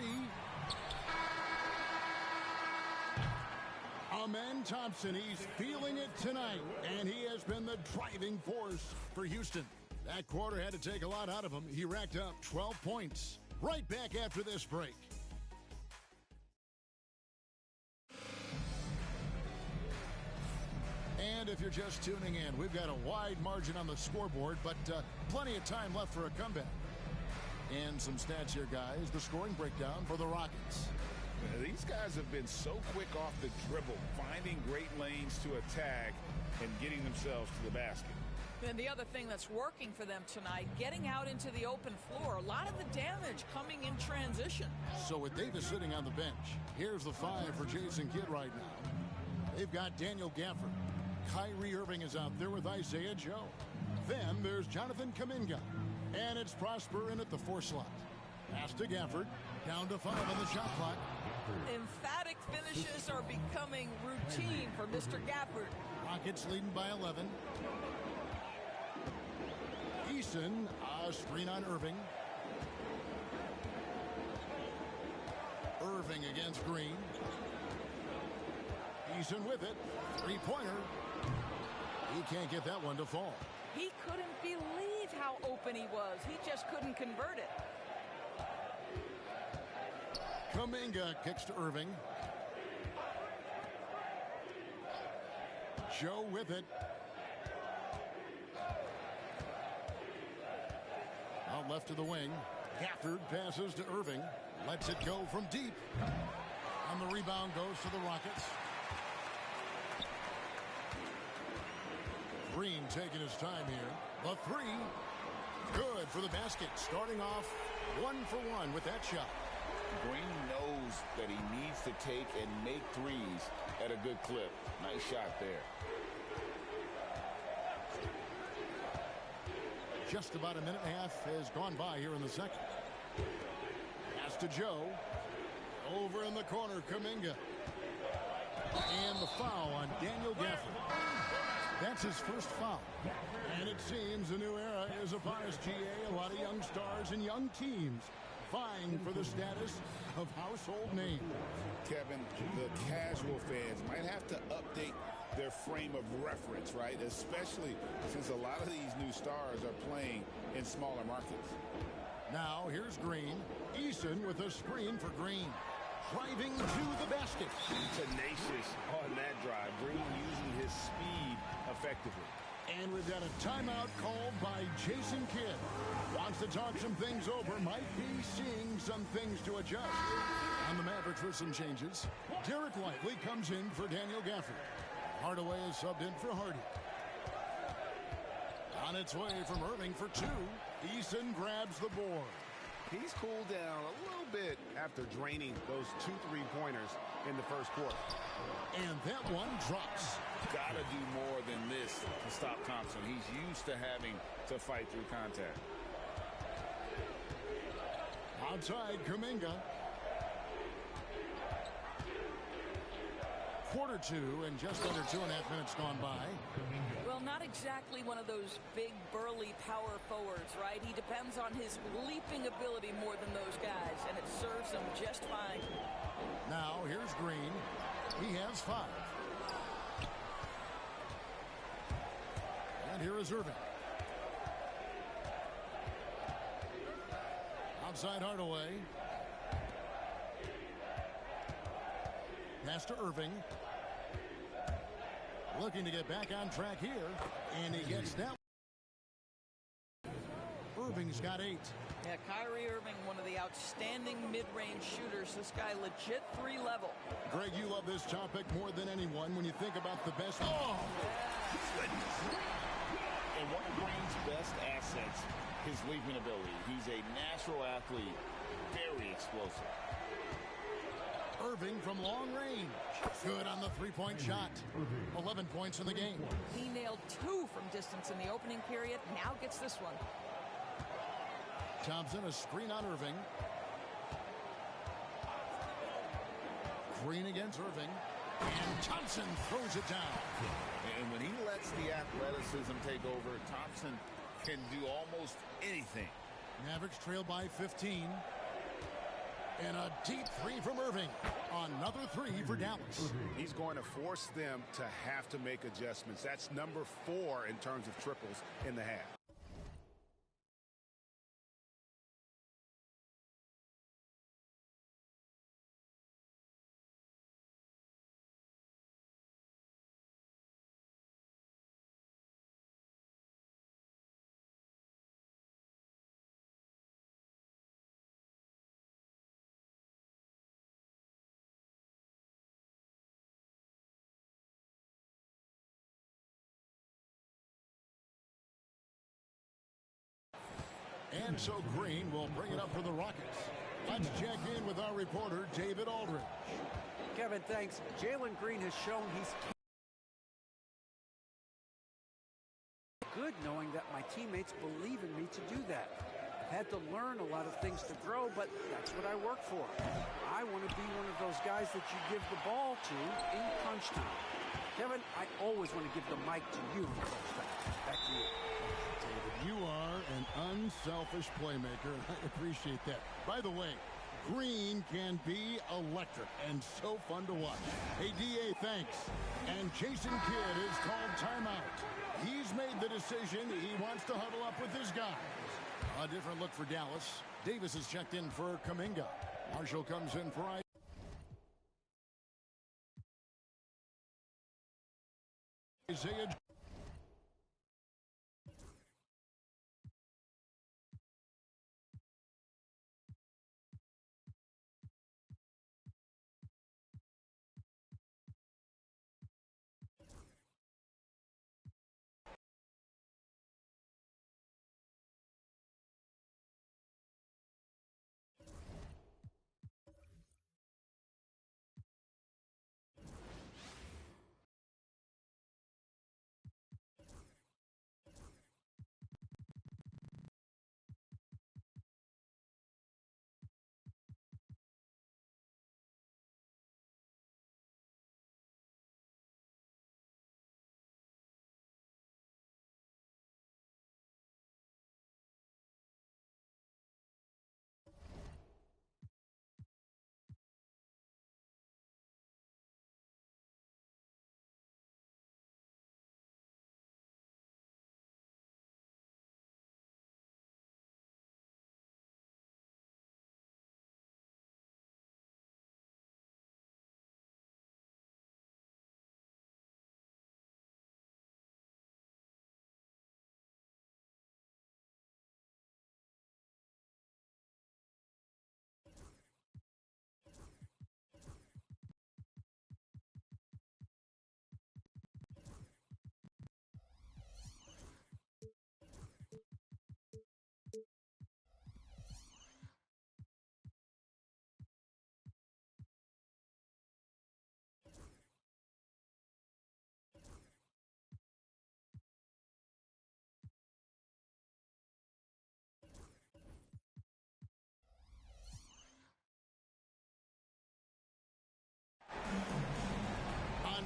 Amen Thompson, he's feeling it tonight, and he has been the driving force for Houston. That quarter had to take a lot out of him. He racked up 12 points. Right back after this break. And if you're just tuning in, we've got a wide margin on the scoreboard, but plenty of time left for a comeback. And some stats here, guys. The scoring breakdown for the Rockets. These guys have been so quick off the dribble, finding great lanes to attack and getting themselves to the basket. And the other thing that's working for them tonight, getting out into the open floor. A lot of the damage coming in transition. So with Davis sitting on the bench, here's the 5 for Jason Kidd right now. They've got Daniel Gafford. Kyrie Irving is out there with Isaiah Joe. Then there's Jonathan Kuminga. And it's Prosper in at the 4 slot. Pass to Gafford. Down to 5 on the shot clock. Emphatic finishes are becoming routine for Mr. Gafford. Rockets leading by 11. Eason, a screen on Irving. Irving against Green. Eason with it. 3-pointer. He can't get that one to fall. He couldn't believe how open he was. He just couldn't convert it. Kuminga kicks to Irving. Joe with it. Out left to the wing. Gafford passes to Irving. Lets it go from deep. And the rebound goes to the Rockets. Green taking his time here. The 3. Good for the basket. Starting off 1 for 1 with that shot. Green knows that he needs to take and make threes at a good clip. Nice shot there. Just about a minute and a half has gone by here in the second. Pass to Joe. Over in the corner, Kuminga. And the foul on Daniel Gafford. That's his first foul. And it seems a new era is upon us, GA. A lot of young stars and young teams vying for the status of household name. Kevin, the casual fans might have to update their frame of reference, right? Especially since a lot of these new stars are playing in smaller markets. Now here's Green. Eason with a screen for Green. Driving to the basket. Tenacious on that drive. Green using his speed effectively. And we've got a timeout called by Jason Kidd. Wants to talk some things over. Might be seeing some things to adjust. And the Mavericks with some changes. Derek Lively comes in for Daniel Gafford. Hardaway is subbed in for Hardy. On its way from Irving for 2. Eason grabs the board. He's cooled down a little bit after draining those 2 3-pointers in the first quarter. And that one drops. Got to do more than this to stop Thompson. He's used to having to fight through contact. Outside, Kuminga. quarter two and just under 2.5 minutes gone by. Well, not exactly one of those big, burly power forwards, right? He depends on his leaping ability more than those guys, and it serves him just fine. Now, here's Green. He has 5. And here is Irving. Outside Hardaway. Pass to Irving. Looking to get back on track here. And he gets that. Irving's got 8. Yeah, Kyrie Irving, one of the outstanding mid-range shooters. This guy legit 3 level. Greg, you love this topic more than anyone when you think about the best. Oh! And one of Green's best assets, his leaping ability. He's a natural athlete, very explosive. Irving from long range. Good on the three-point shot. 11 points in the game. He nailed 2 from distance in the opening period. Now gets this one. Thompson, a screen on Irving. Green against Irving. And Thompson throws it down. And when he lets the athleticism take over, Thompson can do almost anything. Mavericks trail by 15. And a deep 3 from Irving. Another 3 for Dallas. He's going to force them to have to make adjustments. That's number 4 in terms of triples in the half. And so Green will bring it up for the Rockets. Let's check in with our reporter, David Aldridge. Kevin, thanks. Jalen Green has shown he's good, knowing that my teammates believe in me to do that. I've had to learn a lot of things to grow, but that's what I work for. I want to be one of those guys that you give the ball to in crunch time. Kevin, I always want to give the mic to you in crunch time. Back to you. You are an unselfish playmaker, and I appreciate that. By the way, Green can be electric and so fun to watch. Hey, D.A., thanks. And Jason Kidd is called timeout. He's made the decision. He wants to huddle up with his guys. A different look for Dallas. Davis is checked in for Kuminga. Marshall comes in for Isaiah.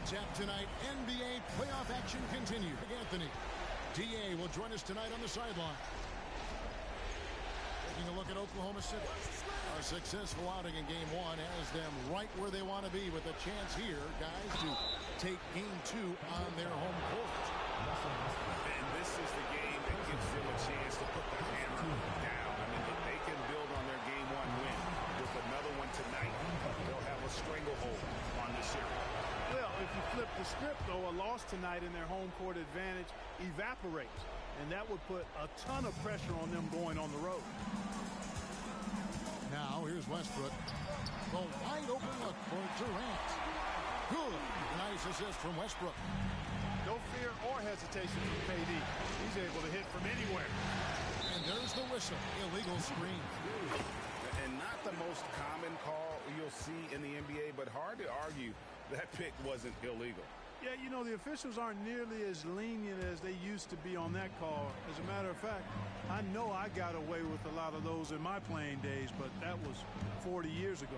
Tap tonight, NBA playoff action continues. Anthony, DA will join us tonight on the sideline. Taking a look at Oklahoma City. A successful outing in Game 1 has them right where they want to be with a chance here, guys, to take Game 2 on their home court. And this is the game that gives them a chance to put the hammer down. I mean, if they can build on their Game 1 win with another one tonight, they'll have a stranglehold on this series. Well, if you flip the script, though, a loss tonight in their home court advantage evaporates. And that would put a ton of pressure on them going on the road. Now, here's Westbrook. The wide open look for Durant. Good. Nice assist from Westbrook. No fear or hesitation from KD. He's able to hit from anywhere. And there's the whistle. Illegal screen. And not the most common call you'll see in the NBA, but hard to argue that pick wasn't illegal. Yeah, you know, the officials aren't nearly as lenient as they used to be on that call. As a matter of fact, I know I got away with a lot of those in my playing days, but that was 40 years ago.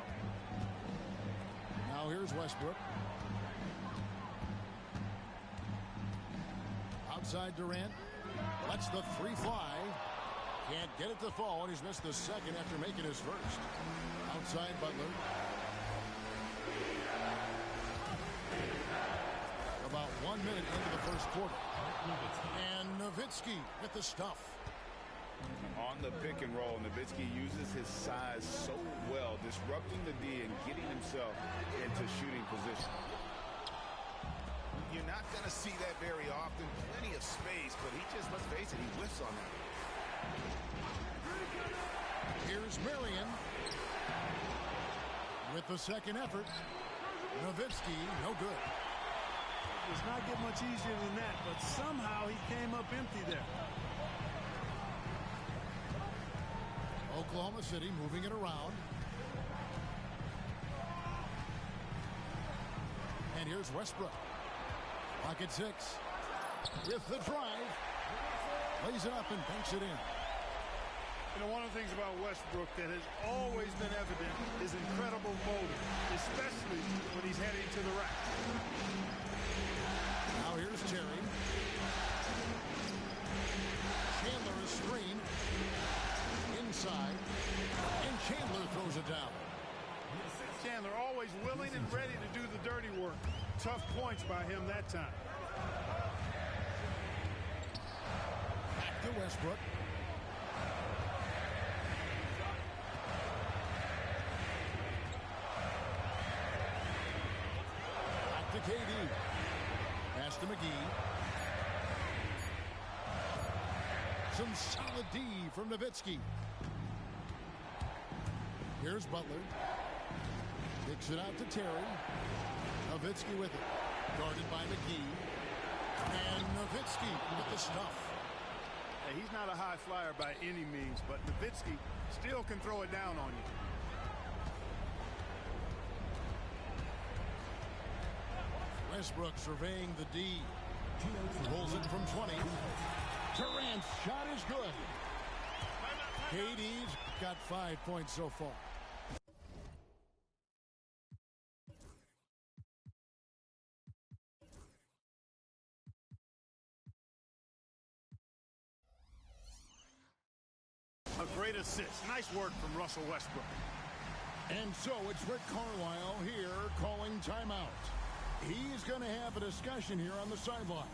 Now here's Westbrook. Outside Durant. Lets the three fly. Can't get it to fall, and he's missed the second after making his first. Outside Butler. About 1 minute into the first quarter. And Nowitzki with the stuff. On the pick and roll, Nowitzki uses his size so well, disrupting the D and getting himself into shooting position. You're not going to see that very often. Plenty of space, but he just, let's face it, he whiffs on that. Here's Marion. With the second effort. Nowitzki, no good. Does not get much easier than that, but somehow he came up empty there. Oklahoma City moving it around. And here's Westbrook. Pocket 6. With the drive. Lays it up and banks it in. You know, one of the things about Westbrook that has always been evident is incredible motor, especially when he's heading to the rack. Now here's Terry. Chandler is screen. Inside. And Chandler throws it down. Chandler always willing and ready to do the dirty work. Tough points by him that time. Back to Westbrook. Back to KD. Pass to McGee. Some solid D from Nowitzki. Here's Butler. Kicks it out to Terry. Nowitzki with it. Guarded by McGee. And Nowitzki with the stuff. Hey, he's not a high flyer by any means, but Nowitzki still can throw it down on you. Westbrook surveying the D. Pulls it from 20. Durant's shot is good. KD's got 5 points so far. A great assist. Nice work from Russell Westbrook. And so it's Rick Carlisle here calling timeout. He's going to have a discussion here on the sideline.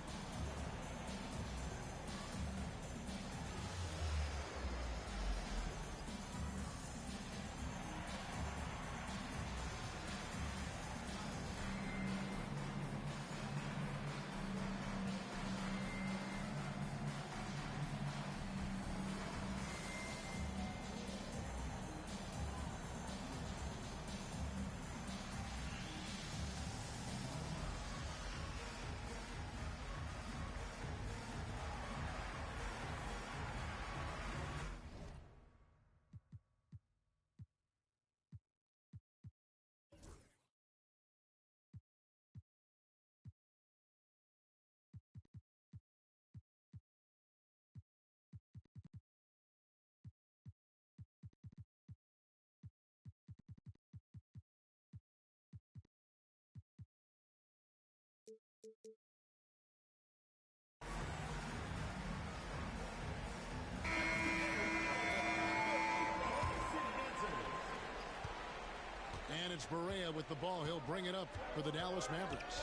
It's Barea with the ball. He'll bring it up for the Dallas Mavericks.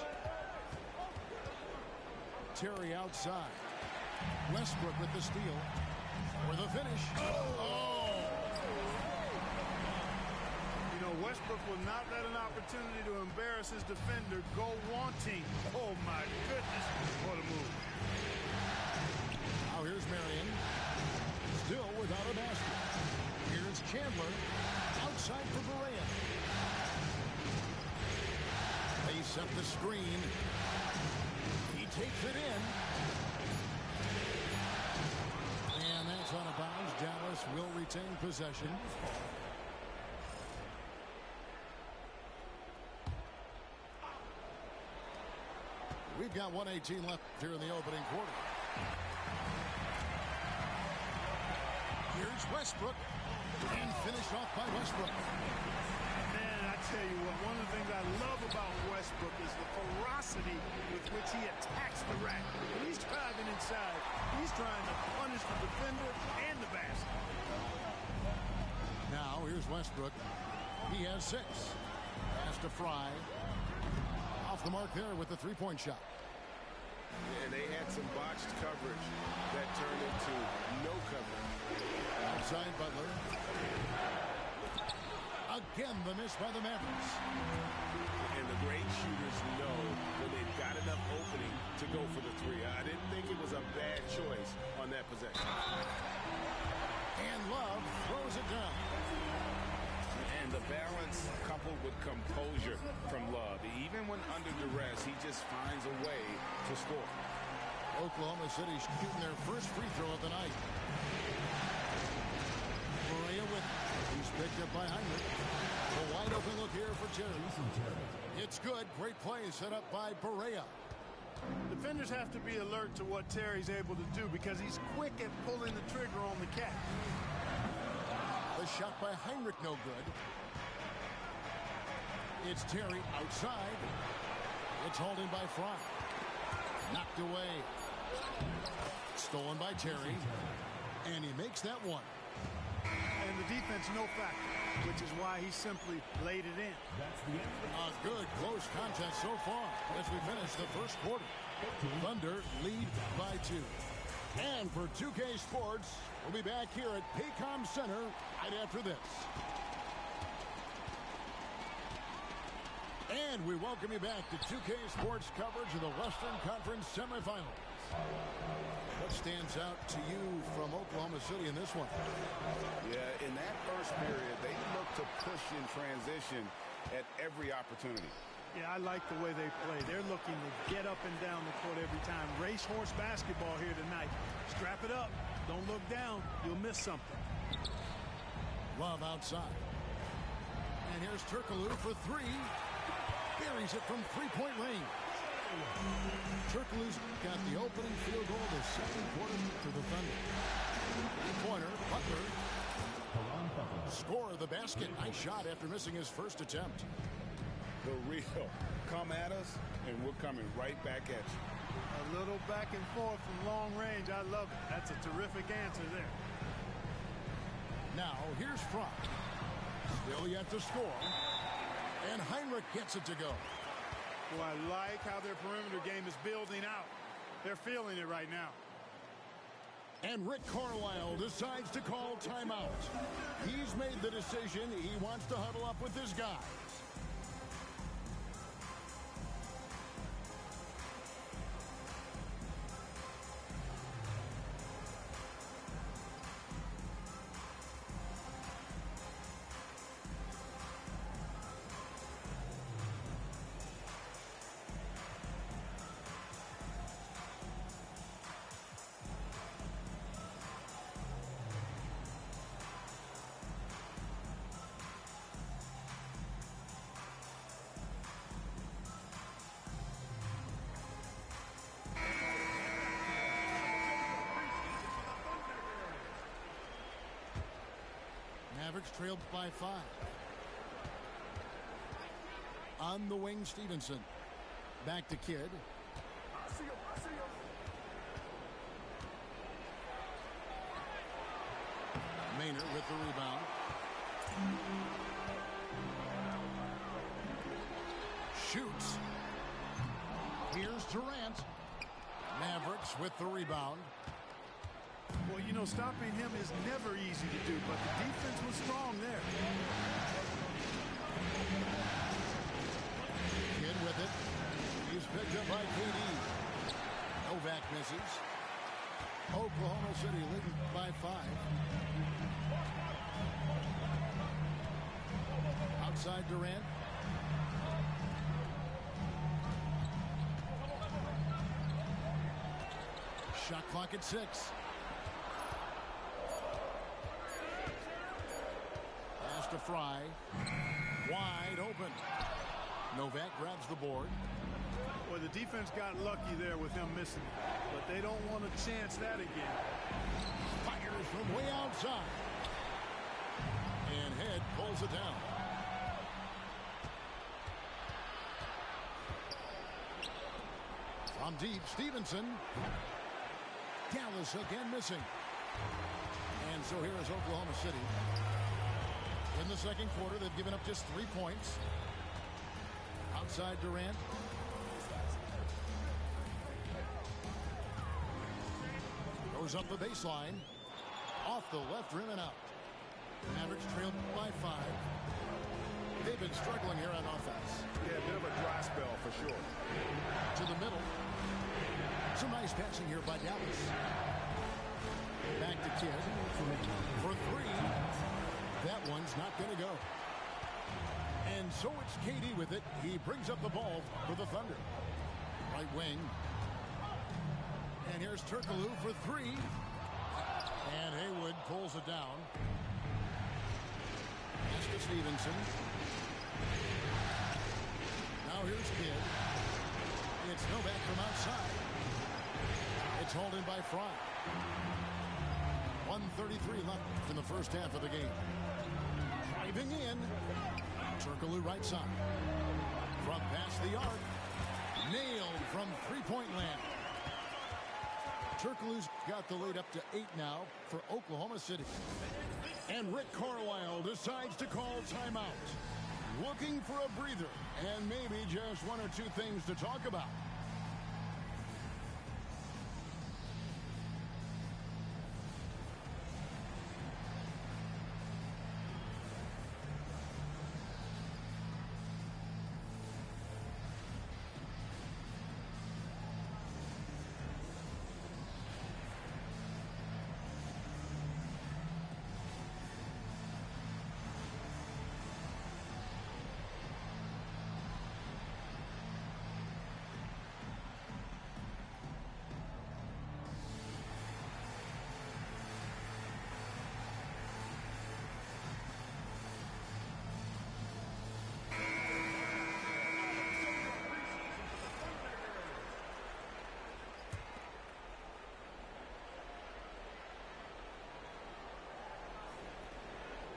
Terry outside. Westbrook with the steal. For the finish. You know, Westbrook will not let an opportunity to embarrass his defender go wanting. Oh, my goodness. What a move. Now here's Marion. Still without a basket. Here's Chandler. Outside for Barea. They set the screen. He takes it in. And that's out of bounds. Dallas will retain possession. We've got 1:18 left here in the opening quarter. Here's Westbrook. And finished off by Westbrook. Man, I tell you what, one of the things I love about Westbrook is the ferocity with which he attacks the rack. When he's driving inside, he's trying to punish the defender and the basket. Now, here's Westbrook. He has 6. Pass to Fry. Off the mark there with the three-point shot. And they had some botched coverage that turned into no coverage. Outside Butler. Again, the miss by the Mavericks. And the great shooters know when they've got enough opening to go for the three. I didn't think it was a bad choice on that possession. And Love throws it down. And the balance coupled with composure from Love. Even when under duress, he just finds a way to score. Oklahoma City shooting their first free throw of the night. Barea with it. He's picked up by Heinrich. A wide open look here for Terry. It's good. Great play set up by Barea. Defenders have to be alert to what Terry's able to do because he's quick at pulling the trigger on the catch. The shot by Heinrich no good. It's Terry outside. It's hauled in by Fry. Knocked away. Stolen by Terry. And he makes that one. And the defense no factor, which is why he simply laid it in. A good close contest so far as we finish the first quarter. Thunder lead by 2. And for 2K Sports, we'll be back here at Paycom Center right after this. And we welcome you back to 2K Sports coverage of the Western Conference semifinals. What stands out to you from Oklahoma City in this one? Yeah, in that first period, they looked to push in transition at every opportunity. Yeah, I like the way they play. They're looking to get up and down the court every time. Racehorse basketball here tonight. Strap it up. Don't look down. You'll miss something. Love outside. And here's Turkoglu for 3. Buries it from three-point range. Turkoglu's got the opening field goal of the second quarter for the Thunder. Three-pointer, Butler. Score of the basket. Nice shot after missing his first attempt. The real come at us, and we're coming right back at you. A little back and forth from long range. I love it. That's a terrific answer there. Now, here's Fry. Still yet to score. And Heinrich gets it to go. Well, I like how their perimeter game is building out. They're feeling it right now. And Rick Carlisle decides to call timeout. He's made the decision. He wants to huddle up with his guys. Mavericks trailed by 5. On the wing, Stevenson. Back to Kidd. Maynard with the rebound. shoots. Here's Durant. Mavericks with the rebound. Well, you know, stopping him is never easy to do, but the defense was strong there. Kidd with it. He's picked up by KD. Novak misses. Oklahoma City leading by 5. Outside Durant. Shot clock at 6. Pass to Fry. Wide open. Novak grabs the board. Well, the defense got lucky there with him missing it, but they don't want to chance that again. Fires from way outside. And Head pulls it down. From deep, Stevenson. Dallas again missing. And so here is Oklahoma City. In the second quarter, they've given up just 3 points. Outside Durant. Goes up the baseline. Off the left rim and out. Mavericks trailed by 5. They've been struggling here on offense. Yeah, a bit of a dry spell for sure. To the middle. Some nice passing here by Dallas. Back to Kidd. For 3. That one's not going to go. And so it's KD with it. He brings up the ball for the Thunder. Right wing. And here's Turkoglu for 3. And Haywood pulls it down. Pass to Stevenson. Now here's Kidd. It's Novak from outside. It's hauled in by Fry. 1:33 left in the first half of the game. Driving in. Turkoglu right side. From past the arc. Nailed from three-point land. Turkoglu's got the lead up to 8 now for Oklahoma City. And Rick Carlisle decides to call timeout. Looking for a breather and maybe just 1 or 2 things to talk about.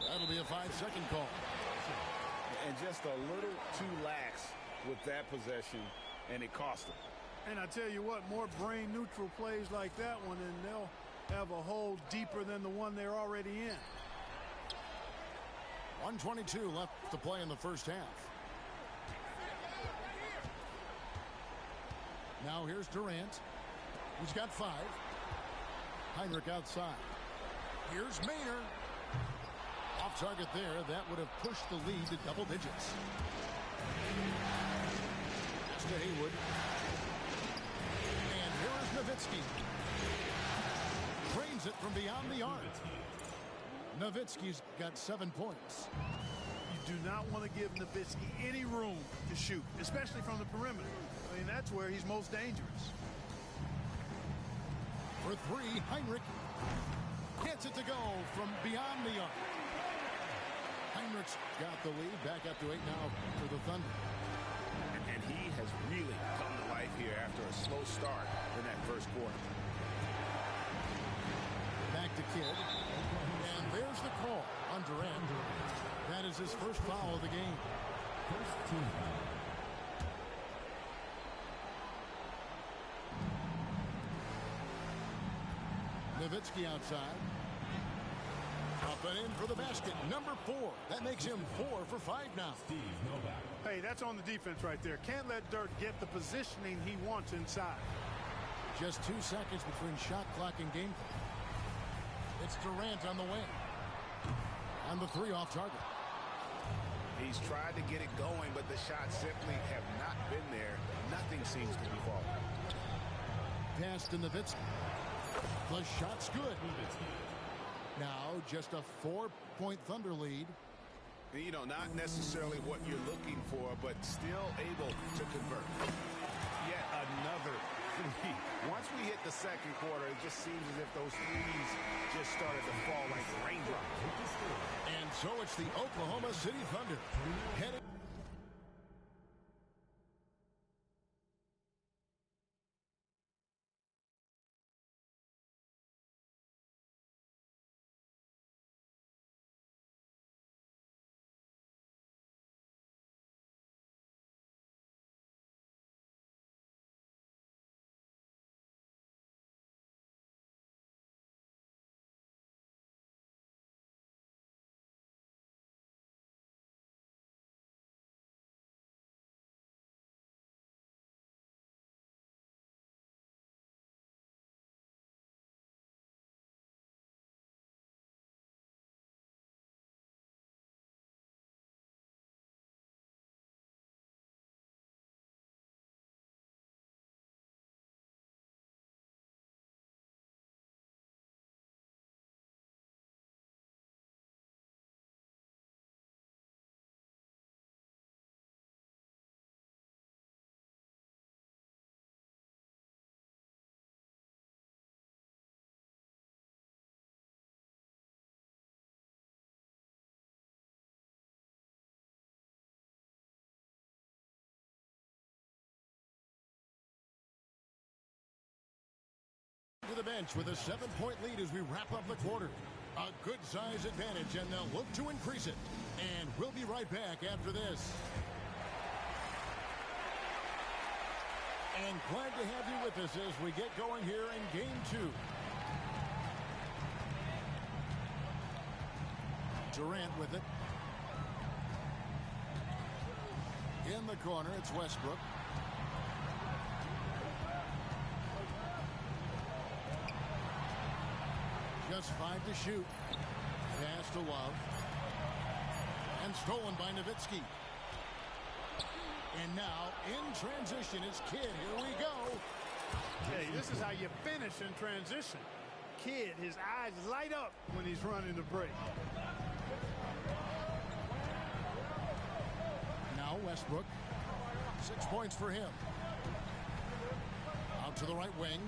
That'll be a 5-second call. And just a little too lax with that possession, and it cost them. And I tell you what, more brain-neutral plays like that one, and they'll have a hole deeper than the one they're already in. 1:22 left to play in the first half. Now here's Durant. He's got 5. Heinrich outside. Here's Maynard. Off target there. That would have pushed the lead to double digits. Pass to Haywood. And here is Nowitzki. Drains it from beyond the arc. Nowitzki's got 7 points. You do not want to give Nowitzki any room to shoot, especially from the perimeter. I mean, that's where he's most dangerous. For 3, Heinrich gets it to go from beyond the arc. Heinrich's got the lead, back up to 8 now for the Thunder. And he has really come to life here after a slow start in that first quarter. Back to Kidd. And there's the call on Durant. That is his first foul of the game. First team foul. Nowitzki outside. Off and in for the basket, number 4. That makes him 4 for 5 now. Hey, that's on the defense right there. Can't let Dirk get the positioning he wants inside. Just 2 seconds between shot clock and game clock. It's Durant on the wing. On the 3 off target. He's tried to get it going, but the shots simply have not been there. Nothing seems to be falling. Pass to Nowitzki. The shot's good. Now just a 4-point Thunder lead. You know, not necessarily what you're looking for, but still able to convert. Yet another three. Once we hit the second quarter, it just seems as if those threes just started to fall like raindrops. And so it's the Oklahoma City Thunder heading. To the bench with a 7-point lead as we wrap up the quarter. A good size advantage, and they'll look to increase it. And we'll be right back after this. And glad to have you with us as we get going here in game 2. Durant with it. In the corner, it's Westbrook. Just 5 to shoot. Pass to Love. And stolen by Nowitzki. And now, in transition, is Kidd. Here we go. Hey, this is how you finish in transition. Kidd, his eyes light up when he's running the break. Now Westbrook. 6 points for him. Out to the right wing.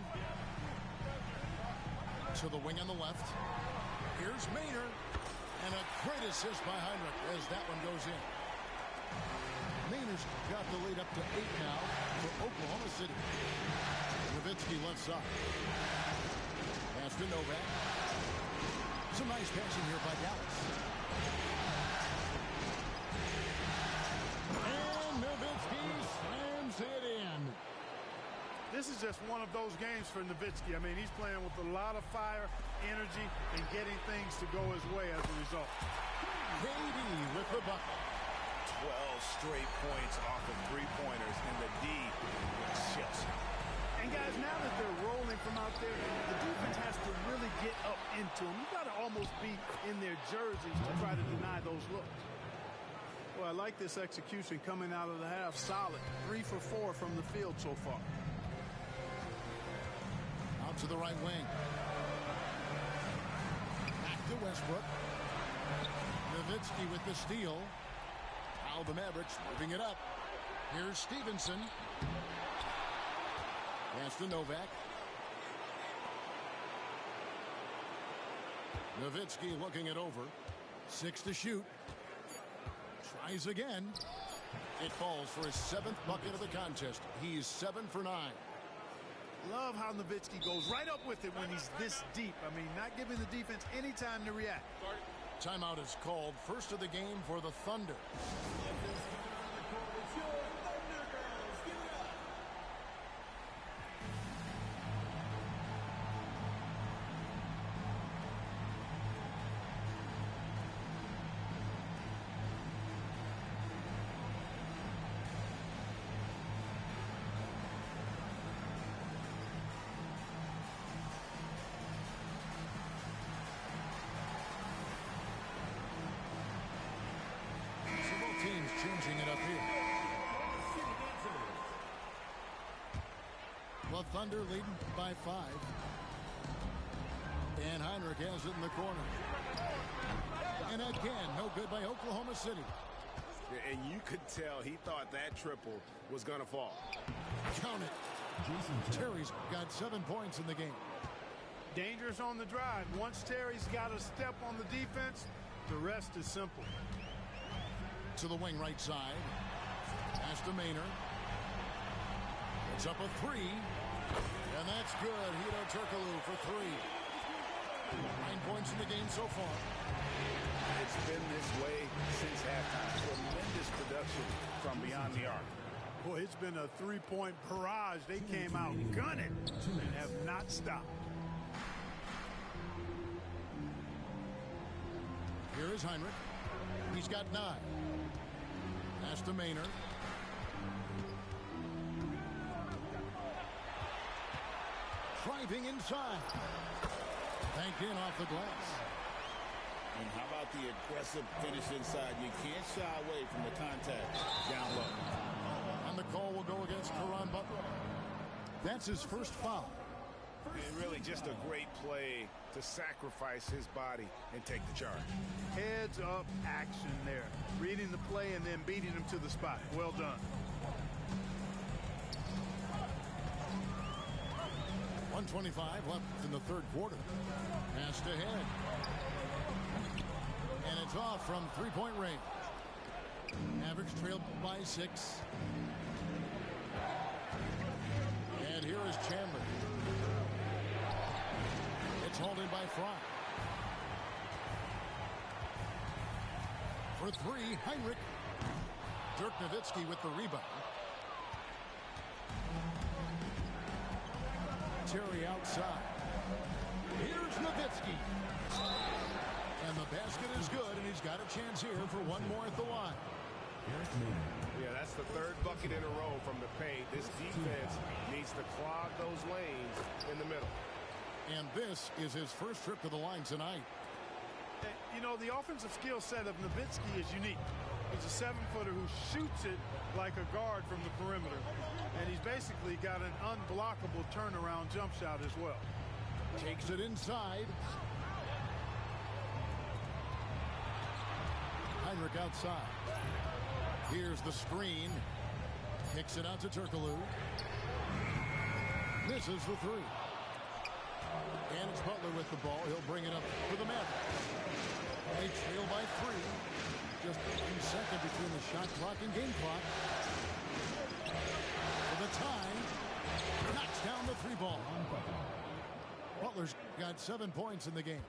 To the wing on the left. Here's Maynard. And a great assist by Heinrich as that one goes in. Maynard's got the lead up to 8 now for Oklahoma City. Nowitzki left side. Pass to Novak. Some nice passing here by Dallas. And Nowitzki slams it in. This is just one of those games for Nowitzki. I mean, he's playing with a lot of fire, energy, and getting things to go his way as a result. KD with the bucket. 12 straight points off of three-pointers, and the D was just. And guys, now that they're rolling from out there, the defense has to really get up into them. You've got to almost be in their jerseys to try to deny those looks. Well, I like this execution coming out of the half. Solid. 3 for 4 from the field so far. Out to the right wing. Back to Westbrook. Nowitzki with the steal. Now the Mavericks moving it up. Here's Stevenson. Pass to Novak. Nowitzki looking it over. 6 to shoot. Tries again. It falls for his 7th bucket of the contest. He's 7 for 9. Love how Nowitzki goes right up with it when he's this deep. I mean, not giving the defense any time to react. Timeout is called. First of the game for the Thunder. changing it up here. The Thunder leading by 5. And Heinrich has it in the corner. And again, no good by Oklahoma City. And you could tell he thought that triple was going to fall. Count it. Terry's got 7 points in the game. Dangerous on the drive. Once Terry's got a step on the defense, the rest is simple. To the wing right side. Pass to Maynard. It's up a 3. And that's good. Hito Turkoglu for 3. 9 points in the game so far. It's been this way since halftime. Tremendous production from beyond the arc. Boy, it's been a 3-point barrage. They came out gunning and have not stopped. Here is Heinrich. He's got 9. Pass to Maynard. Driving inside. Banked in off the glass. And how about the aggressive finish inside? You can't shy away from the contact down low. And the call will go against Caron Butler. That's his first foul. And really just a great play to sacrifice his body and take the charge. Heads up action there. Reading the play and then beating him to the spot. Well done. 1:25 left in the third quarter. Passed ahead. And it's off from 3-point range. Mavericks trailed by 6. And here is Chandler. It's held in by Fry. For 3, Heinrich. Dirk Nowitzki with the rebound. Terry outside. Here's Nowitzki. And the basket is good, and he's got a chance here for one more at the line. Yeah, that's the third bucket in a row from the paint. This defense needs to clog those lanes in the middle. And this is his first trip to the line tonight. You know, the offensive skill set of Nowitzki is unique. He's a 7-footer who shoots it like a guard from the perimeter. And he's basically got an unblockable turnaround jump shot as well. Takes it inside. Heinrich outside. Here's the screen. Kicks it out to Turkoglu. Misses the 3. And it's Butler with the ball. He'll bring it up for the Mavericks. They trail by 3. Just a few seconds between the shot clock and game clock. For the tie. Knocks down the 3 ball. Butler's got 7 points in the game.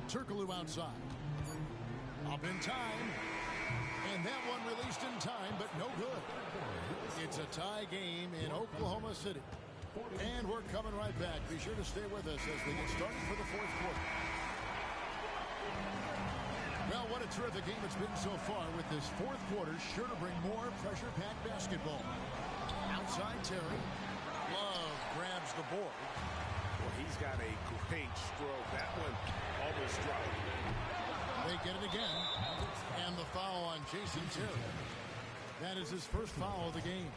Turkoglu outside. Up in time. And that one released in time, but no good. It's a tie game in Oklahoma City. And we're coming right back. Be sure to stay with us as we get started for the fourth quarter. Well, what a terrific game it's been so far, with this fourth quarter sure to bring more pressure-packed basketball. Outside Terry. Love grabs the board. Well, he's got a great stroke. That one almost dropped. They get it again. And the foul on Jason Terry. That is his first foul of the game.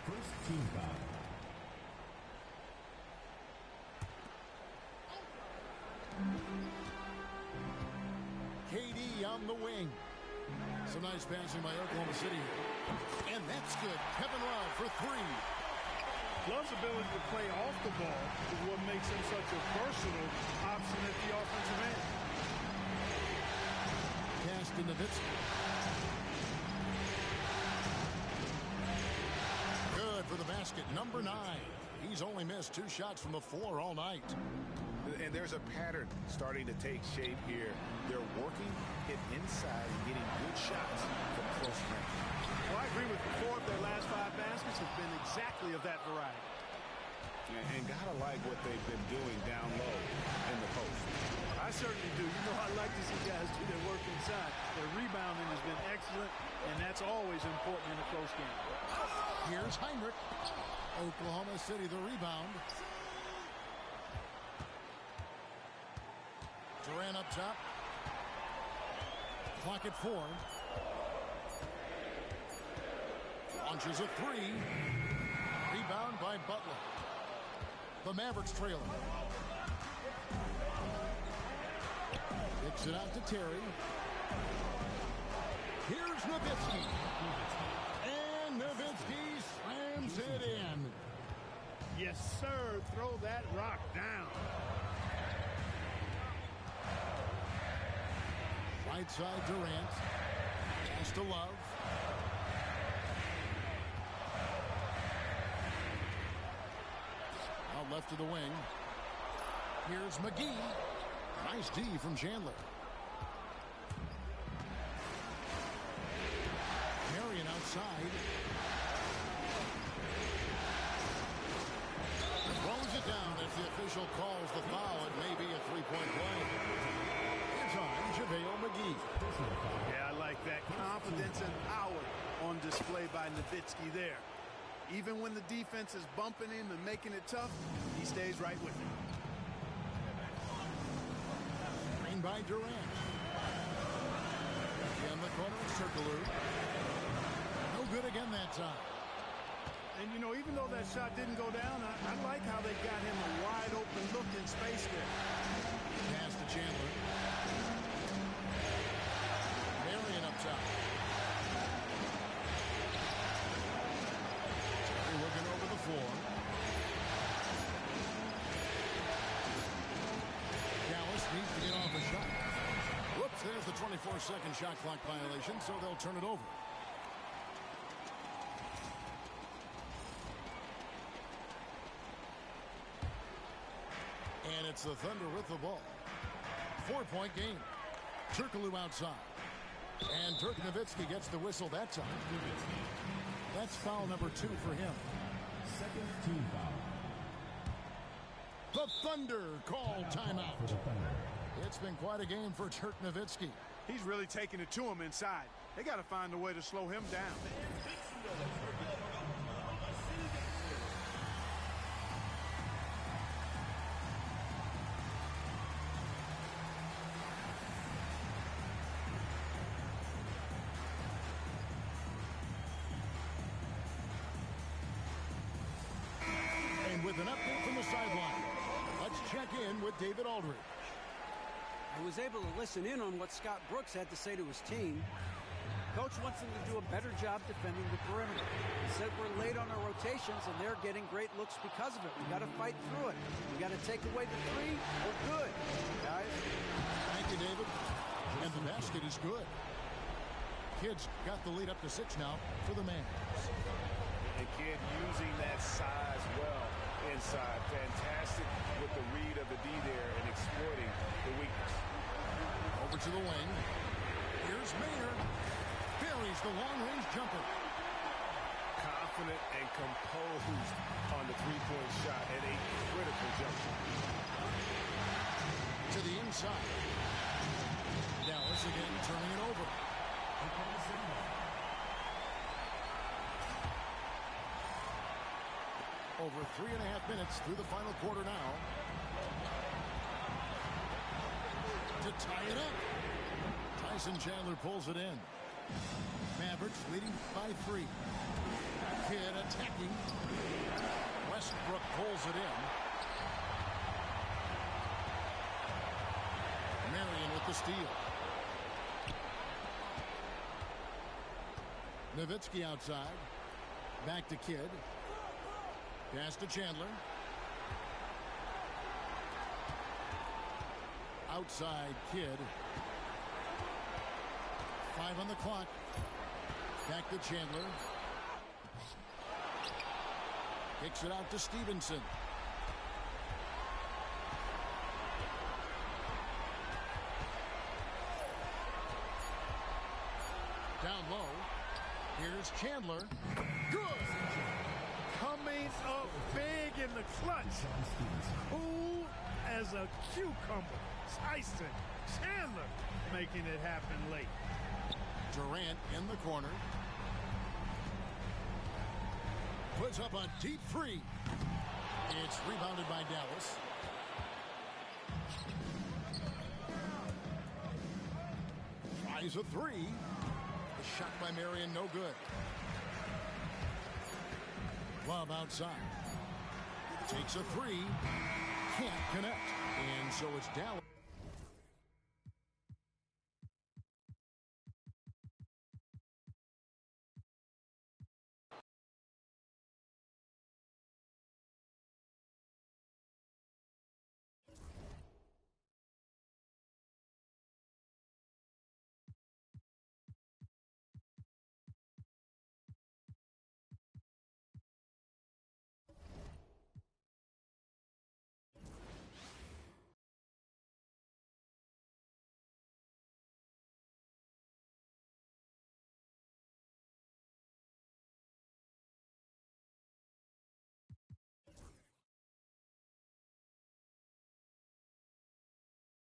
First team foul. KD on the wing. Some nice passing by Oklahoma City. And that's good. Kevin Love for 3. Love's ability to play off the ball is what makes him such a versatile option at the offensive end. Pass to Nowitzki. Good for the basket. Number 9. He's only missed 2 shots from the floor all night. And there's a pattern starting to take shape here. They're working it inside and getting good shots from close range. Well, I agree with you. 4 of their last 5 baskets have been exactly of that variety. And gotta like what they've been doing down low in the post. I certainly do. You know, I like to see guys do their work inside. Their rebounding has been excellent, and that's always important in a close game. Here's Heinrich. Oklahoma City the rebound. Durant up top. Clock at 4. Launches a 3. Rebound by Butler. The Mavericks trailing. Kicks it out to Terry. Here's Nowitzki. And Nowitzki slams it in. Yes, sir. Throw that rock down. Right side Durant. Pass to Love. Out left to the wing. Here's McGee. Nice D from Chandler. Marion outside. Throws it down. If the official calls the foul, it may be a three-point play. It's on JaVale McGee. Yeah, I like that. Confidence and power on display by Nowitzki there. Even when the defense is bumping him and making it tough, he stays right with him. Screen by Durant. In the corner, Circle. No good again that time. And, you know, even though that shot didn't go down, I like how they got him a wide-open look in space there. Pass to Chandler. Marion up top. Terry looking over the floor. Dallas needs to get off a shot. Whoops, there's the 24-second shot clock violation, so they'll turn it over. And it's the Thunder with the ball. 4-point game. Turkoglu outside. And Dirk Nowitzki gets the whistle that time. That's foul number 2 for him. Second team foul. The Thunder call timeout. It's been quite a game for Dirk Nowitzki. He's really taking it to him inside. They got to find a way to slow him down. With an update from the sideline, let's check in with David Aldridge. I was able to listen in on what Scott Brooks had to say to his team. Coach wants them to do a better job defending the perimeter. He said we're late on our rotations and they're getting great looks because of it. We got to fight through it. We got to take away the 3. We're good, guys. Thank you, David. And the basket is good. Kids got the lead up to 6 now for the Mavs. The kid using that size well inside. Fantastic with the read of the D there and exploiting the weakness. Over to the wing. Here's Maynard. Buries the long-range jumper. Confident and composed on the three-point shot at a critical jumper. To the inside. Dallas again turning it over. Over 3.5 minutes through the final quarter now. To tie it up. Tyson Chandler pulls it in. Mavericks leading by 3. Kidd attacking. Westbrook pulls it in. Marion with the steal. Nowitzki outside. Back to Kidd. Pass to Chandler. Outside Kidd. 5 on the clock. Back to Chandler. Kicks it out to Stevenson. Down low. Here's Chandler. Good! Coming up big in the clutch. Cool as a cucumber. Tyson Chandler making it happen late. Durant in the corner. Puts up a deep 3. It's rebounded by Dallas. tries a three. The shot by Marion, no good. Love outside. Takes a three. Can't connect. And so it's Dallas.